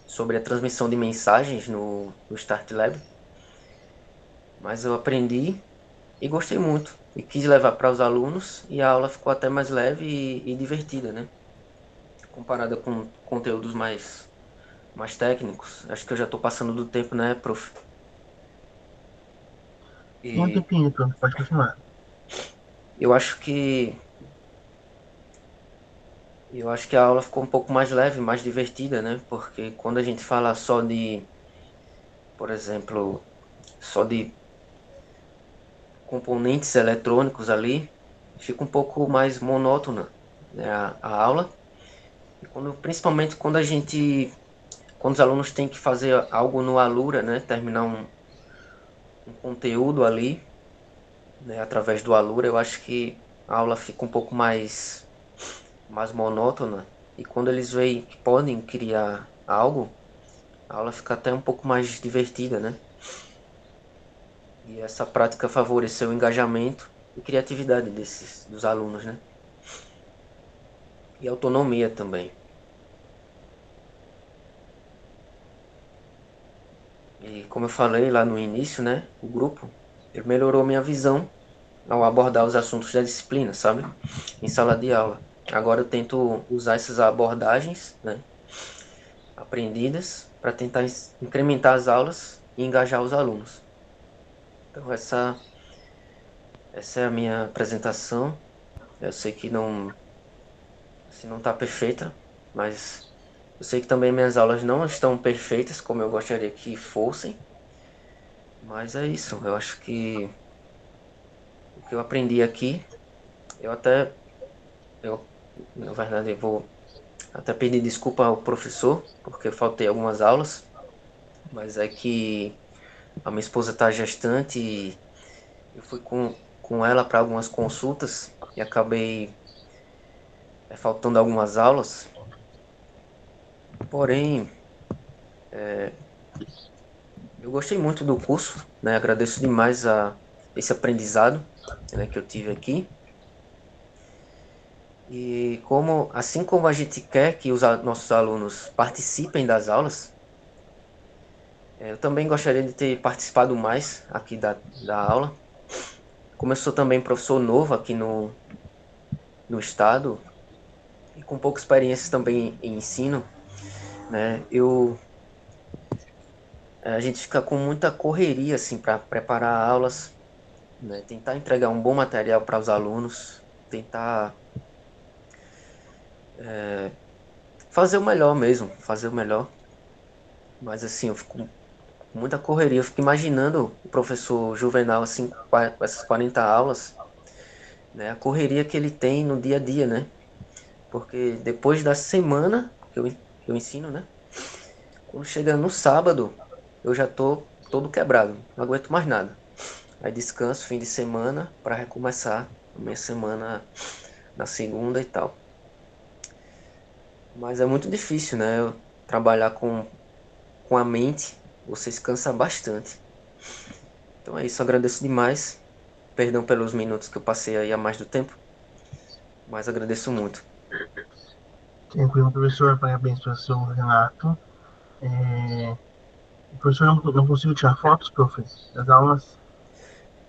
Sobre a transmissão de mensagens no StartLab. Mas eu aprendi e gostei muito. E quis levar para os alunos e a aula ficou até mais leve e divertida, né? Comparada com conteúdos mais técnicos. Acho que eu já estou passando do tempo, né, prof? Tem um E tempinho, pronto, pode continuar. eu acho que a aula ficou um pouco mais leve, mais divertida, né? Porque quando a gente fala só de, por exemplo, só de componentes eletrônicos ali, fica um pouco mais monótona, né, a aula. E principalmente quando os alunos têm que fazer algo no Alura, né, terminar um conteúdo ali, né, através do Alura, eu acho que a aula fica um pouco mais monótona. E quando eles veem que podem criar algo, a aula fica até um pouco mais divertida, né? E essa prática favoreceu o engajamento e criatividade dos alunos, né? E autonomia também. E como eu falei lá no início, né? O grupo ele melhorou minha visão ao abordar os assuntos da disciplina, sabe? Em sala de aula. Agora eu tento usar essas abordagens, né? Aprendidas para tentar incrementar as aulas e engajar os alunos. Então essa é a minha apresentação. Eu sei que não está perfeita, mas eu sei que também minhas aulas não estão perfeitas como eu gostaria que fossem. Mas é isso, eu acho que o que eu aprendi aqui, na verdade, eu vou até pedir desculpa ao professor, porque eu faltei algumas aulas, mas é que a minha esposa está gestante e eu fui com ela para algumas consultas e acabei faltando algumas aulas. Porém, eu gostei muito do curso, né? Agradeço demais esse aprendizado, né, que eu tive aqui. E assim como a gente quer que os nossos alunos participem das aulas, eu também gostaria de ter participado mais aqui da aula. Como eu sou também professor novo aqui no estado e com pouca experiência também em ensino, né? A gente fica com muita correria assim para preparar aulas, né? Tentar entregar um bom material para os alunos, tentar fazer o melhor mesmo, fazer o melhor. Mas assim, eu fico com muita correria, eu fico imaginando o professor Juvenal assim com essas 40 aulas, né? A correria que ele tem no dia a dia, né? Porque depois da semana que eu ensino, né? Quando chega no sábado, eu já tô todo quebrado, não aguento mais nada. Aí descanso fim de semana para recomeçar a minha semana na segunda e tal. Mas é muito difícil, né? Eu trabalhar com a mente, você se cansa bastante. Então é isso, agradeço demais. Perdão pelos minutos que eu passei aí a mais do tempo, mas agradeço muito. Tranquilo, professor, parabéns, professor Renato. O professor não conseguiu tirar fotos, prof, das aulas?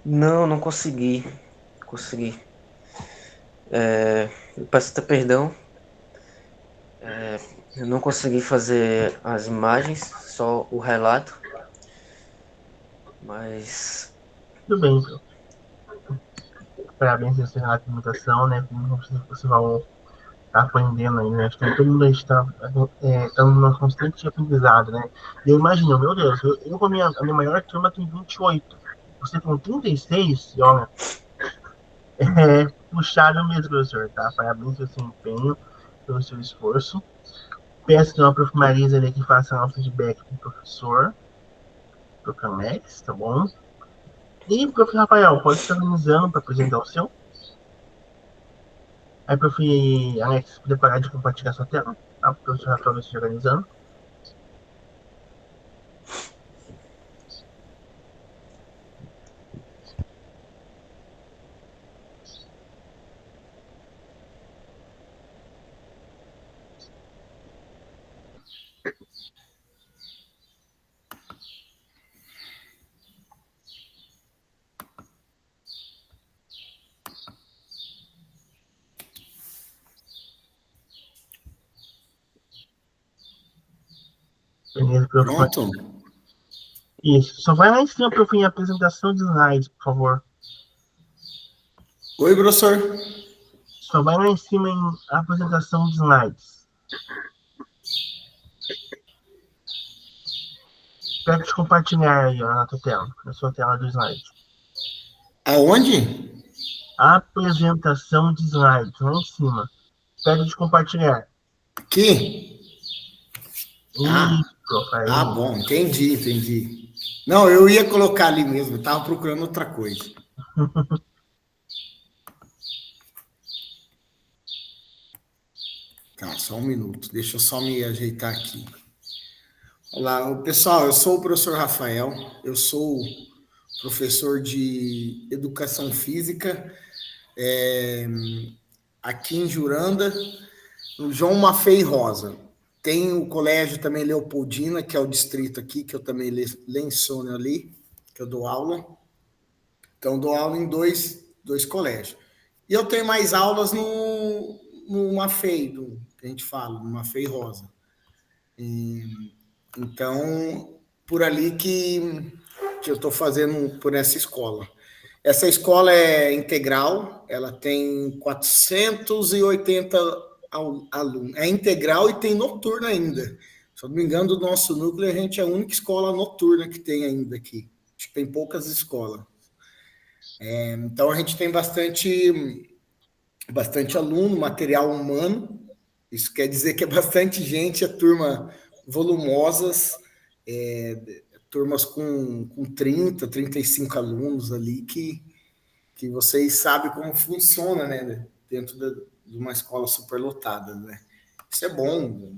Não consegui. Consegui. Eu peço até perdão. Eu não consegui fazer as imagens, só o relato. Mas Tudo bem, prof. Parabéns pelo seu relato de imitação, né? Como você vai estar aprendendo aí, né? Acho que todo mundo está numa constante aprendizado, né? E eu imagino, meu Deus, eu com a minha maior turma tem 28. Você com 36, e olha, puxado mesmo, professor, tá? Parabéns pelo seu empenho, pelo seu esforço. Peço que a prof. Marisa ali que faça um feedback pro professor, pro Camex, tá bom? E, prof. Rafael, pode estar organizando para apresentar o seu? Aí, prof. Alex, poder parar de compartilhar sua tela? A professora Rafael se organizando. Beleza, prof. Pronto? Isso. Só vai lá em cima, prof. em apresentação de slides, por favor. Oi, professor. Só vai lá em cima em apresentação de slides. Pega de compartilhar aí, ó, na tua tela, na sua tela do slide. Aonde? Apresentação de slides, lá em cima. Pega de compartilhar. Aqui? Isso, prof. Aí. Bom, entendi. Não, eu ia colocar ali mesmo, eu estava procurando outra coisa. Tá, só um minuto, deixa eu só me ajeitar aqui. Olá, pessoal, eu sou o professor Rafael, eu sou professor de Educação Física aqui em Juranda, no João Mafei Rosa. Tem o colégio também Leopoldina, que é o distrito aqui, que eu também leciono ali, que eu dou aula. Então, dou aula em dois colégios. E eu tenho mais aulas no Mafei, que a gente fala, no Mafei Rosa. Então, por ali que eu estou fazendo por essa escola. Essa escola é integral, ela tem 480 alunos. É integral e tem noturno ainda. Se eu não me engano, do nosso núcleo, a gente é a única escola noturna que tem ainda aqui. Acho que tem poucas escolas. Então, a gente tem bastante aluno, material humano. Isso quer dizer que é bastante gente, é turma volumosas, turmas com 30, 35 alunos ali, que vocês sabem como funciona, né? Dentro de uma escola superlotada, né? Isso é bom.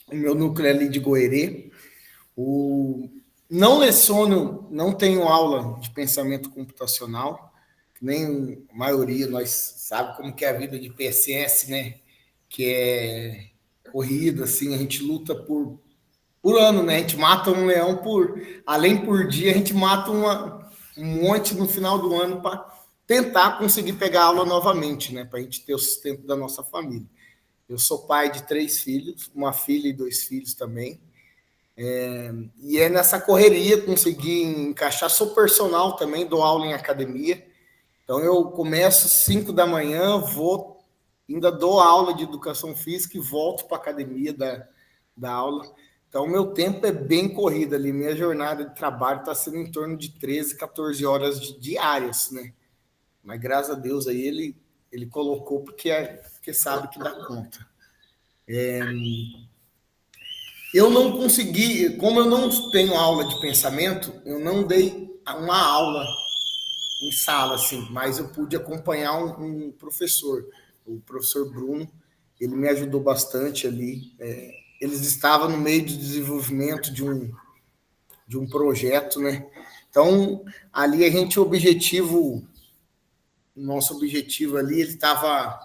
O meu núcleo é ali de Goerê. Não leciono, não tenho aula de pensamento computacional, que nem a maioria, nós sabe como que é a vida de PSS, né? Que é corrida, assim, a gente luta por ano, né? A gente mata um leão além por dia, a gente mata um monte no final do ano para tentar conseguir pegar aula novamente, né? Para a gente ter o sustento da nossa família. Eu sou pai de 3 filhos, uma filha e 2 filhos também. E é nessa correria conseguir encaixar. Sou personal também, dou aula em academia. Então eu começo 5 da manhã, ainda dou aula de educação física e volto para a academia da aula. Então, meu tempo é bem corrido ali. Minha jornada de trabalho está sendo em torno de 13, 14 horas diárias, né? Mas, graças a Deus, aí ele colocou porque sabe que dá conta. Eu não consegui, como eu não tenho aula de pensamento, eu não dei uma aula em sala, assim, mas eu pude acompanhar um professor, o professor Bruno. Ele me ajudou bastante ali. Eles estavam no meio de desenvolvimento de um projeto, né? Então, ali nosso objetivo ali, ele estava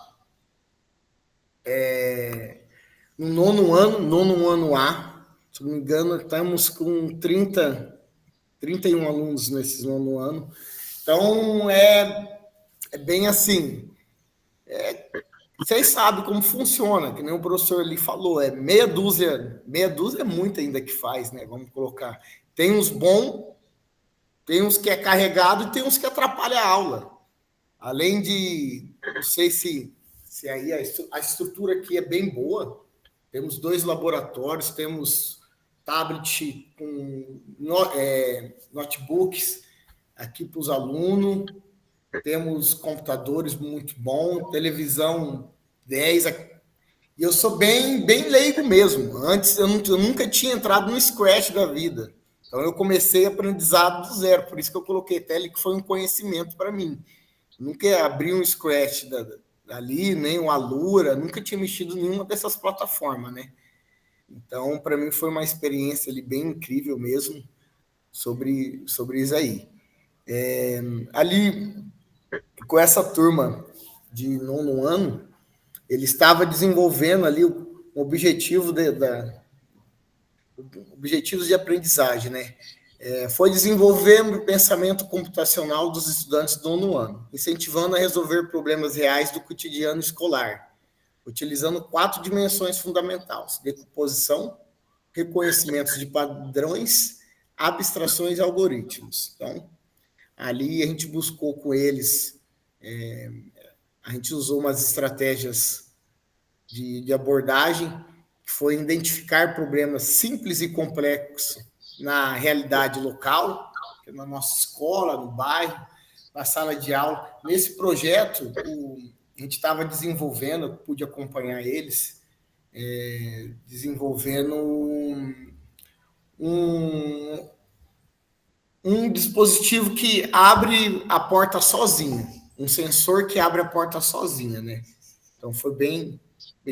no nono ano A, se não me engano, estamos com 31 alunos nesses nono ano. Então, é bem assim, vocês sabem como funciona, que nem o professor ali falou, meia dúzia é muito ainda que faz, né? Vamos colocar. Tem uns bons, tem uns que é carregado e tem uns que atrapalha a aula. Além de, não sei se aí a estrutura aqui é bem boa, temos 2 laboratórios, temos tablet com notebooks aqui para os alunos, temos computadores muito bons, televisão 10. E eu sou bem leigo mesmo. Antes eu nunca tinha entrado no Scratch da vida. Então, eu comecei aprendizado do zero, por isso que eu coloquei Tele, que foi um conhecimento para mim. Nunca abri um Scratch ali, nem um Alura, nunca tinha mexido em nenhuma dessas plataformas, né? Então, para mim, foi uma experiência ali bem incrível mesmo sobre isso aí. Ali, com essa turma de 9º ano, ele estava desenvolvendo ali o objetivo objetivos de aprendizagem, né? Foi desenvolvendo o pensamento computacional dos estudantes do 9º ano, incentivando a resolver problemas reais do cotidiano escolar, utilizando 4 dimensões fundamentais: decomposição, reconhecimentos de padrões, abstrações e algoritmos. Então, ali a gente buscou com eles, a gente usou umas estratégias de abordagem, que foi identificar problemas simples e complexos na realidade local, na nossa escola, no bairro, na sala de aula. Nesse projeto, a gente estava desenvolvendo, eu pude acompanhar eles, desenvolvendo um dispositivo que abre a porta sozinho, um sensor que abre a porta sozinha, né? Então, foi bem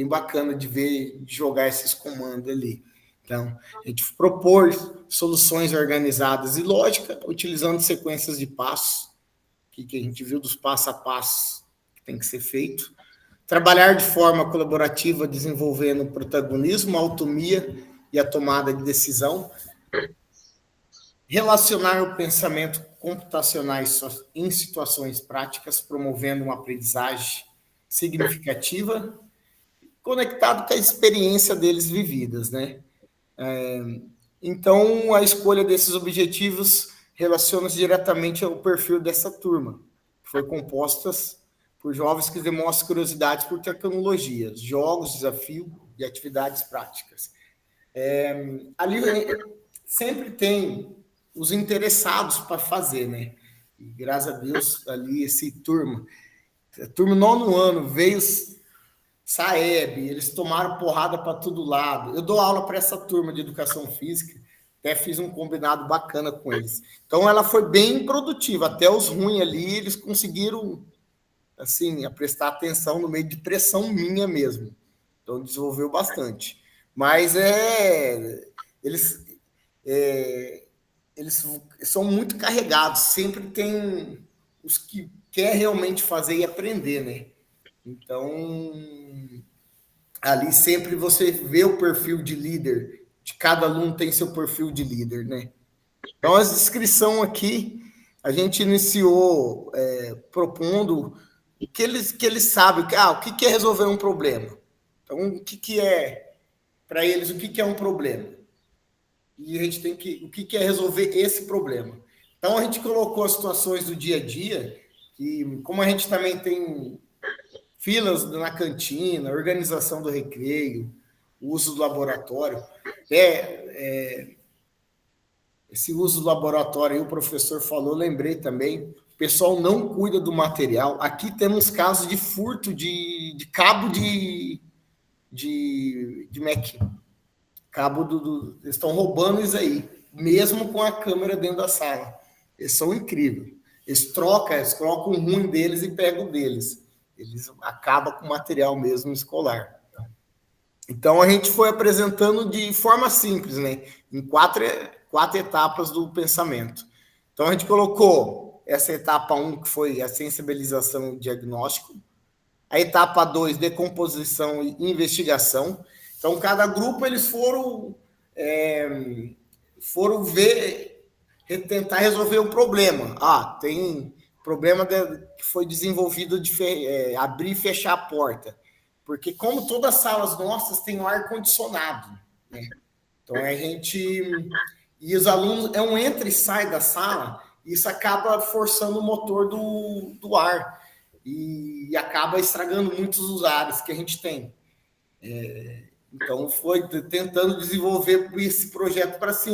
bacana de ver, de jogar esses comandos ali. Então, a gente propôs soluções organizadas e lógica, utilizando sequências de passos, que a gente viu dos passo a passo que tem que ser feito. Trabalhar de forma colaborativa, desenvolvendo protagonismo, autonomia e a tomada de decisão. Relacionar o pensamento computacional em situações práticas, promovendo uma aprendizagem significativa, conectado com a experiência deles vividas, né? Então, a escolha desses objetivos relaciona-se diretamente ao perfil dessa turma, que foi composta por jovens que demonstram curiosidade por tecnologias, jogos, desafios e atividades práticas. Ali sempre tem os interessados para fazer, né? E, graças a Deus, ali, a turma 9º ano, veio Saeb, eles tomaram porrada para todo lado. Eu dou aula para essa turma de educação física, até fiz um combinado bacana com eles. Então, ela foi bem produtiva, até os ruins ali, eles conseguiram, assim, a prestar atenção no meio de pressão minha mesmo. Então, desenvolveu bastante. Mas eles são muito carregados, sempre tem os que quer realmente fazer e aprender, né? Então, ali sempre você vê o perfil de líder, de cada aluno tem seu perfil de líder, né? Então, a inscrição aqui, a gente iniciou propondo que eles sabem, o que é resolver um problema. Então, o que é, para eles, o que é um problema? E a gente tem o que é resolver esse problema. Então, a gente colocou as situações do dia a dia, que como a gente também tem filas na cantina, organização do recreio, o uso do laboratório. Esse uso do laboratório aí, o professor falou, lembrei também, o pessoal não cuida do material. Aqui temos casos de furto de cabo de Mac. Cabo eles estão roubando isso aí, mesmo com a câmera dentro da sala. Eles são incríveis. Eles colocam o ruim deles e pegam o deles. Eles acabam com o material mesmo escolar. Então, a gente foi apresentando de forma simples, né? Em quatro etapas do pensamento. Então, a gente colocou essa etapa 1, que foi a sensibilização e diagnóstico. A etapa 2, decomposição e investigação. Então, cada grupo, eles foram tentar resolver um problema. Tem problema que foi desenvolvido de abrir e fechar a porta. Porque, como todas as salas nossas têm um ar-condicionado, né? Então, e os alunos, um entra e sai da sala, e isso acaba forçando o motor do ar. E acaba estragando muitos dos ares que a gente tem. Então, foi tentando desenvolver esse projeto para assim,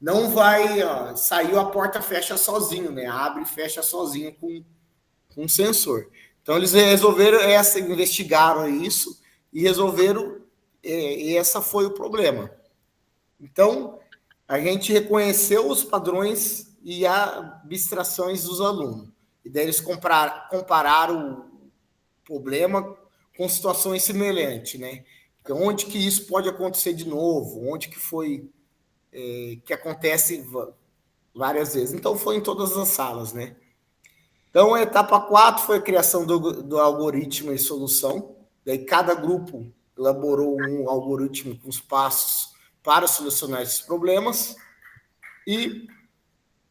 não vai, saiu, a porta fecha sozinho, né? Abre e fecha sozinho com um sensor. Então, eles resolveram investigaram isso e resolveram, e esse foi o problema. Então, a gente reconheceu os padrões e abstrações dos alunos. E daí eles compararam o problema com situações semelhantes, né? Então, onde que isso pode acontecer de novo? Onde que foi que acontece várias vezes? Então, foi em todas as salas, né? Então, a etapa 4 foi a criação do algoritmo e solução. Daí, cada grupo elaborou um algoritmo com os passos para solucionar esses problemas. E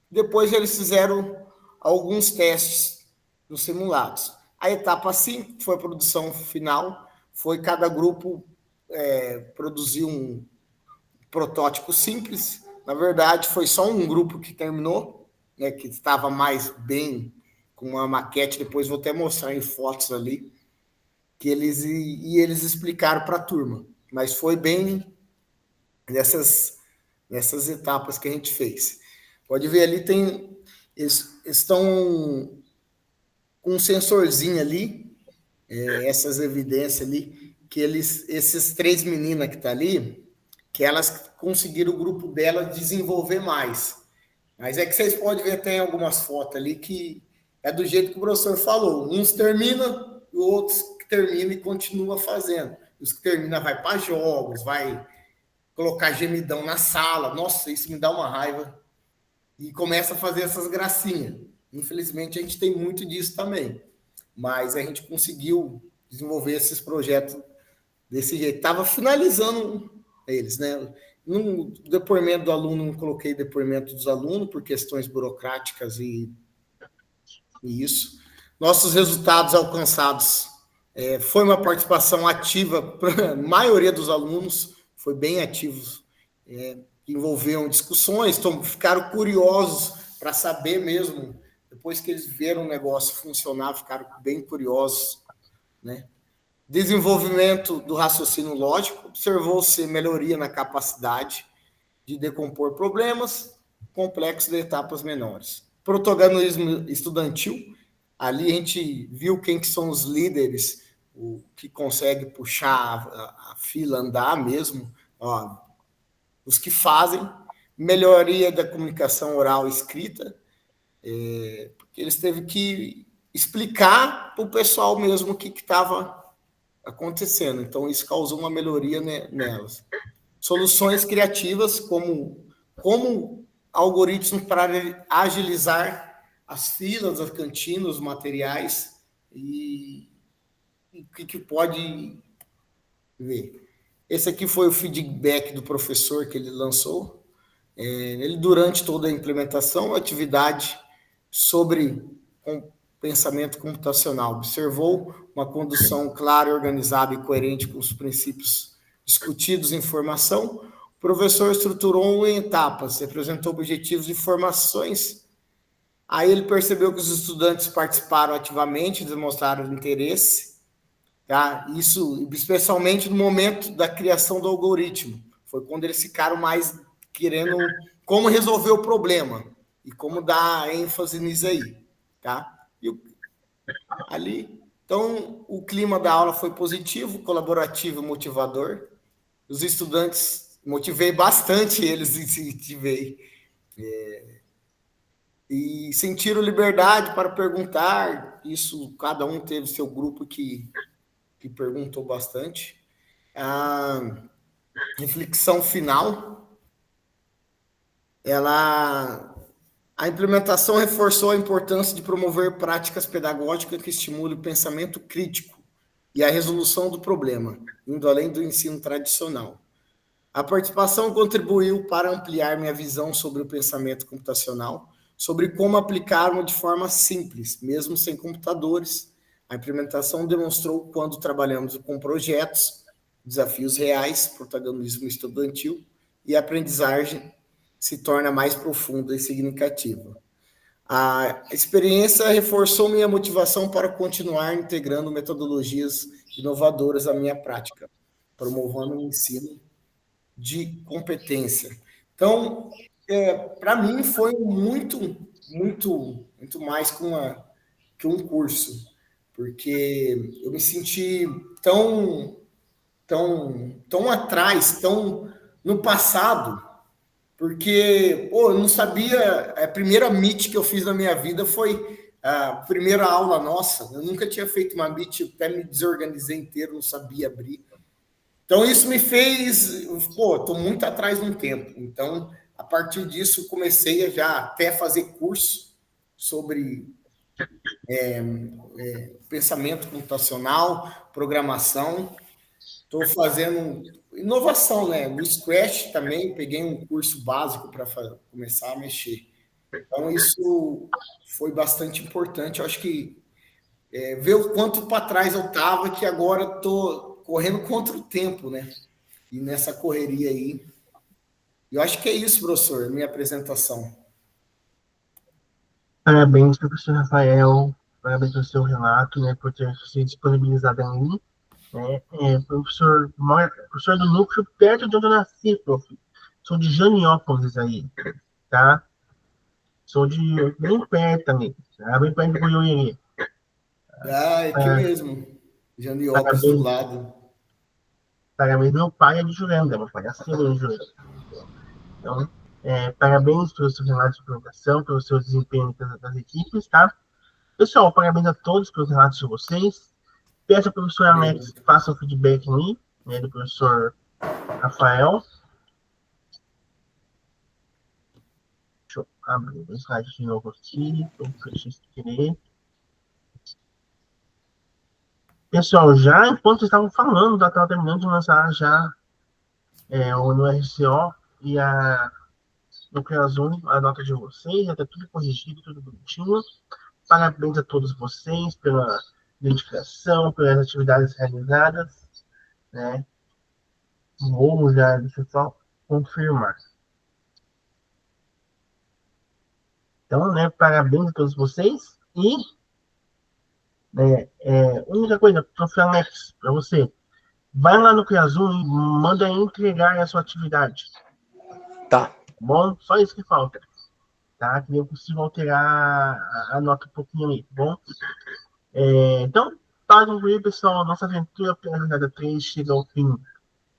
depois eles fizeram alguns testes nos simulados. A etapa 5 foi a produção final, foi cada grupo produzir um protótipo simples. Na verdade, foi só um grupo que terminou, né, que estava mais bem com uma maquete, depois vou até mostrar em fotos ali, que eles explicaram para a turma. Mas foi bem nessas etapas que a gente fez. Pode ver ali, eles estão com um sensorzinho ali, essas evidências ali, que esses 3 meninas que estão ali, que elas conseguiram o grupo delas desenvolver mais. Mas é que vocês podem ver até algumas fotos ali que é do jeito que o professor falou. Uns terminam, e outros que terminam e continua fazendo. Os que terminam vai para jogos, vai colocar gemidão na sala. Nossa, isso me dá uma raiva. E começa a fazer essas gracinhas. Infelizmente, a gente tem muito disso também. Mas a gente conseguiu desenvolver esses projetos desse jeito. Estava finalizando eles, né? No depoimento do aluno, não coloquei depoimento dos alunos por questões burocráticas e isso. Nossos resultados alcançados foi uma participação ativa para a maioria dos alunos, foi bem ativos, envolveram discussões, ficaram curiosos para saber mesmo, depois que eles viram o negócio funcionar, ficaram bem curiosos, né? Desenvolvimento do raciocínio lógico, observou-se melhoria na capacidade de decompor problemas complexos de etapas menores. Protagonismo estudantil, ali a gente viu quem que são os líderes, o que consegue puxar a fila, andar mesmo, ó, os que fazem, melhoria da comunicação oral e escrita, porque eles teve que explicar para o pessoal mesmo o que estava acontecendo. Então, isso causou uma melhoria nelas. Soluções criativas, como algoritmos para agilizar as filas, as cantinas, os materiais, e o que pode ver. Esse aqui foi o feedback do professor que ele lançou. Ele, durante toda a implementação, atividade sobre pensamento computacional, observou uma condução clara, organizada e coerente com os princípios discutidos em formação. O professor estruturou em etapas, apresentou objetivos de formações. Aí ele percebeu que os estudantes participaram ativamente, demonstraram interesse, tá? Isso especialmente no momento da criação do algoritmo. Foi quando eles ficaram mais querendo como resolver o problema e como dar ênfase nisso aí, tá? Ali. Então, o clima da aula foi positivo, colaborativo, motivador. Os estudantes, motivei bastante eles, incentivei. E sentiram liberdade para perguntar. Isso, cada um teve seu grupo que perguntou bastante. A reflexão final, a implementação reforçou a importância de promover práticas pedagógicas que estimulem o pensamento crítico e a resolução do problema, indo além do ensino tradicional. A participação contribuiu para ampliar minha visão sobre o pensamento computacional, sobre como aplicá-lo de forma simples, mesmo sem computadores. A implementação demonstrou quando trabalhamos com projetos, desafios reais, protagonismo estudantil e aprendizagem se torna mais profunda e significativa. A experiência reforçou minha motivação para continuar integrando metodologias inovadoras à minha prática, promovendo um ensino de competência. Então, para mim foi muito mais que um curso, porque eu me senti tão atrás, tão no passado, porque, pô, eu não sabia, a primeira meet que eu fiz na minha vida foi a primeira aula nossa, eu nunca tinha feito uma meet, eu até me desorganizei inteiro, não sabia abrir. Então, isso me fez, pô, estou muito atrás no tempo. Então, a partir disso, comecei a já até fazer curso sobre pensamento computacional, programação. Estou fazendo inovação, né? No Scratch também, peguei um curso básico para começar a mexer. Então, isso foi bastante importante. Eu acho que ver o quanto para trás eu estava, que agora estou correndo contra o tempo, né? E nessa correria aí. Eu acho que é isso, professor, minha apresentação. Parabéns, professor Rafael, parabéns pelo seu relato, né, por ter se disponibilizado ali, né, professor do núcleo, perto de onde eu nasci, prof. Sou de Janiópolis aí, tá? Sou de bem perto também, tá? Bem perto do Goiôerê. Ah, é aqui mesmo. Jandiópolis do Parabéns, lado. parabéns. Meu pai é de Juranda, meu pai nasceu em Juranda. Então, parabéns pelo seu relato de implementação, pelo seu desempenho das equipes, tá? Pessoal, parabéns a todos pelos relatos de vocês. Peço ao professor Alex que faça o feedback em mim, né, do professor Rafael. Deixa eu abrir o slide de novo aqui, eu fechei sem querer. Pessoal, já enquanto vocês estavam falando, já estava terminando de lançar já no RCO e no Creazum a nota de vocês, já está tudo corrigido, tudo bonitinho. Parabéns a todos vocês pela dedicação, pelas atividades realizadas, né? Vou já, deixa eu só confirmar. Então, né, parabéns a todos vocês. E, única coisa, prof. Alex, para você, vai lá no Criazul e manda entregar a sua atividade. Tá. Bom, só isso que falta. Tá? Que eu consigo alterar a nota um pouquinho ali, tá bom? Então, para concluir, pessoal, nossa aventura pela jornada 3 chega ao fim.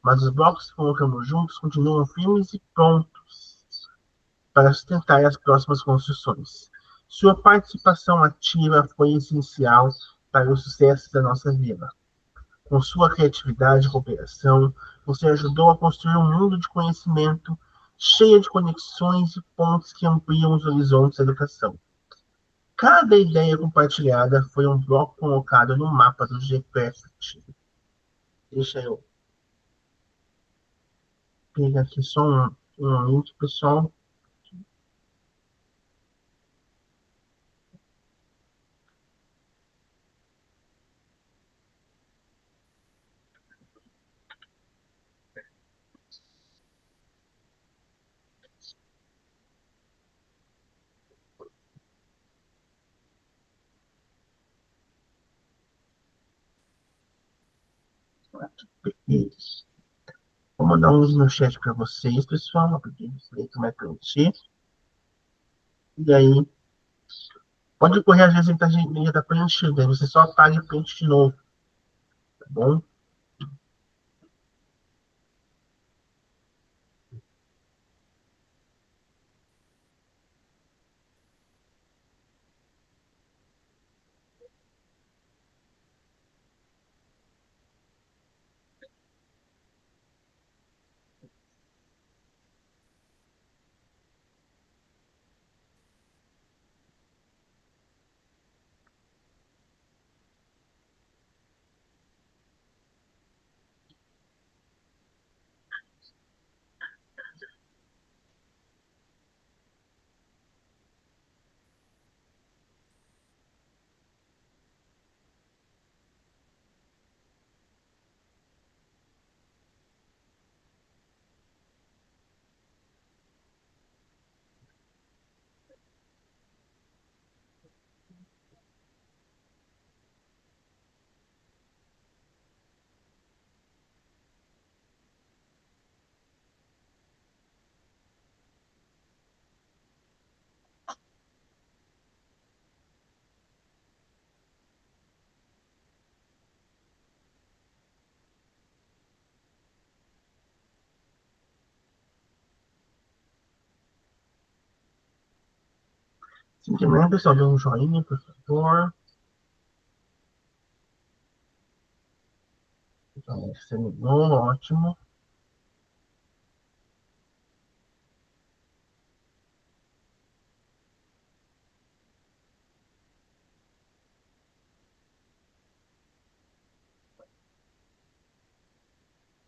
Mas os blocos que colocamos juntos continuam firmes e prontos para sustentar as próximas construções. Sua participação ativa foi essencial para o sucesso da nossa vila. Com sua criatividade e cooperação, você ajudou a construir um mundo de conhecimento cheio de conexões e pontes que ampliam os horizontes da educação. Cada ideia compartilhada foi um bloco colocado no mapa do GPST. Deixa eu pegar aqui só um link, pessoal. Vou mandar um link no chat para vocês, pessoal, porque não sei como é preencher. E aí, pode ocorrer, às vezes, ele já está preenchido, aí você só apaga e preenche de novo, tá bom? Se terminar, pessoal, dê um joinha, por favor. Então, terminou, ótimo.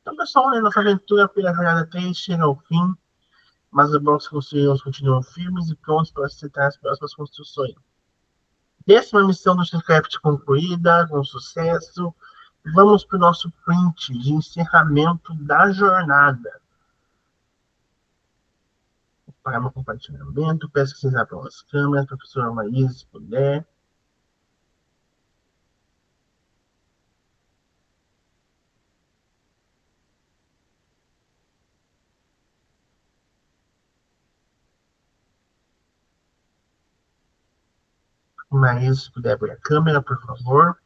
Então, pessoal, né, nossa aventura pela jornada 3 chega ao fim, mas os blocos construídos continuam firmes e prontos para aceitar as próximas construções. 10ª missão do Starcraft concluída, com sucesso. Vamos para o nosso print de encerramento da jornada. Vou parar meu compartilhamento, peço que vocês abram as câmeras, professora Maísa, se puder. Maísa, se puder abrir a câmera, por favor.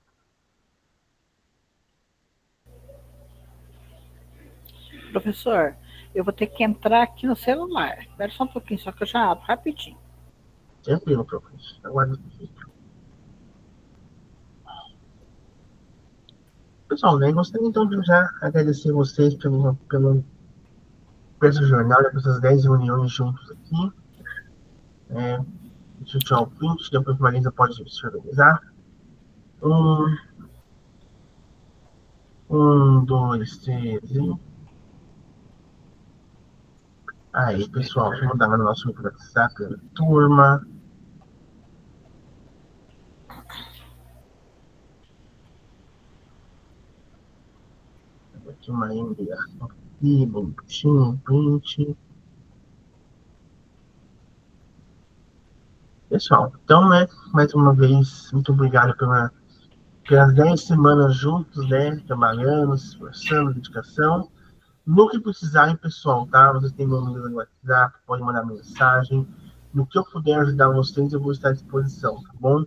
Professor, eu vou ter que entrar aqui no celular. Espera só um pouquinho, só que eu já abro rapidinho. Tranquilo, professor. Aguardo o vídeo. Pessoal, né, gostaria então de já agradecer vocês por essa jornada, por essas 10 reuniões juntos aqui. Deixa eu tirar o print, depois a Marisa pode se organizar. 2, 3 e... Aí, pessoal, deixa eu mandar no nosso grupo do WhatsApp, turma. Aqui uma enviar aqui, bonitinho, print. Pessoal, então, né, mais uma vez, muito obrigado pelas 10 semanas juntos, né, trabalhando, se esforçando, dedicação. No que precisarem, pessoal, tá? Vocês têm meu número no WhatsApp, podem mandar mensagem. No que eu puder ajudar vocês, eu vou estar à disposição, tá bom?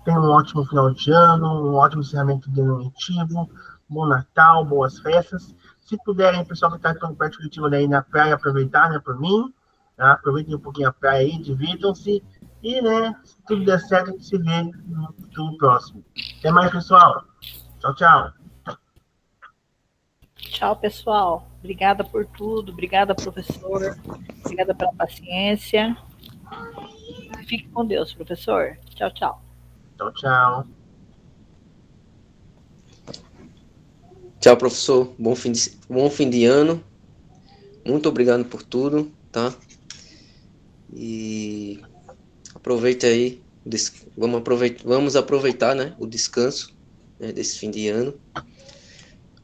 Tenham um ótimo final de ano, um ótimo encerramento de ano letivo, bom Natal, boas festas. Se puderem, pessoal que está perto de Curitiba, aí na praia, aproveitar, né, por mim, tá? Aproveitem um pouquinho a praia aí, divirtam-se. E, né, se tudo der certo, a gente se vê no futuro próximo. Até mais, pessoal. Tchau, tchau. Tchau, pessoal. Obrigada por tudo. Obrigada, professor. Obrigada pela paciência. Fique com Deus, professor. Tchau, tchau. Tchau, tchau. Tchau, professor. Bom fim de ano. Muito obrigado por tudo, tá? E aproveita aí, vamos aproveitar, né, o descanso, né, desse fim de ano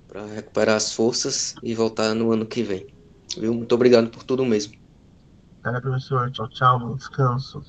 para recuperar as forças e voltar no ano que vem. Viu? Muito obrigado por tudo mesmo. Tá, professor. Tchau, tchau. Bom descanso.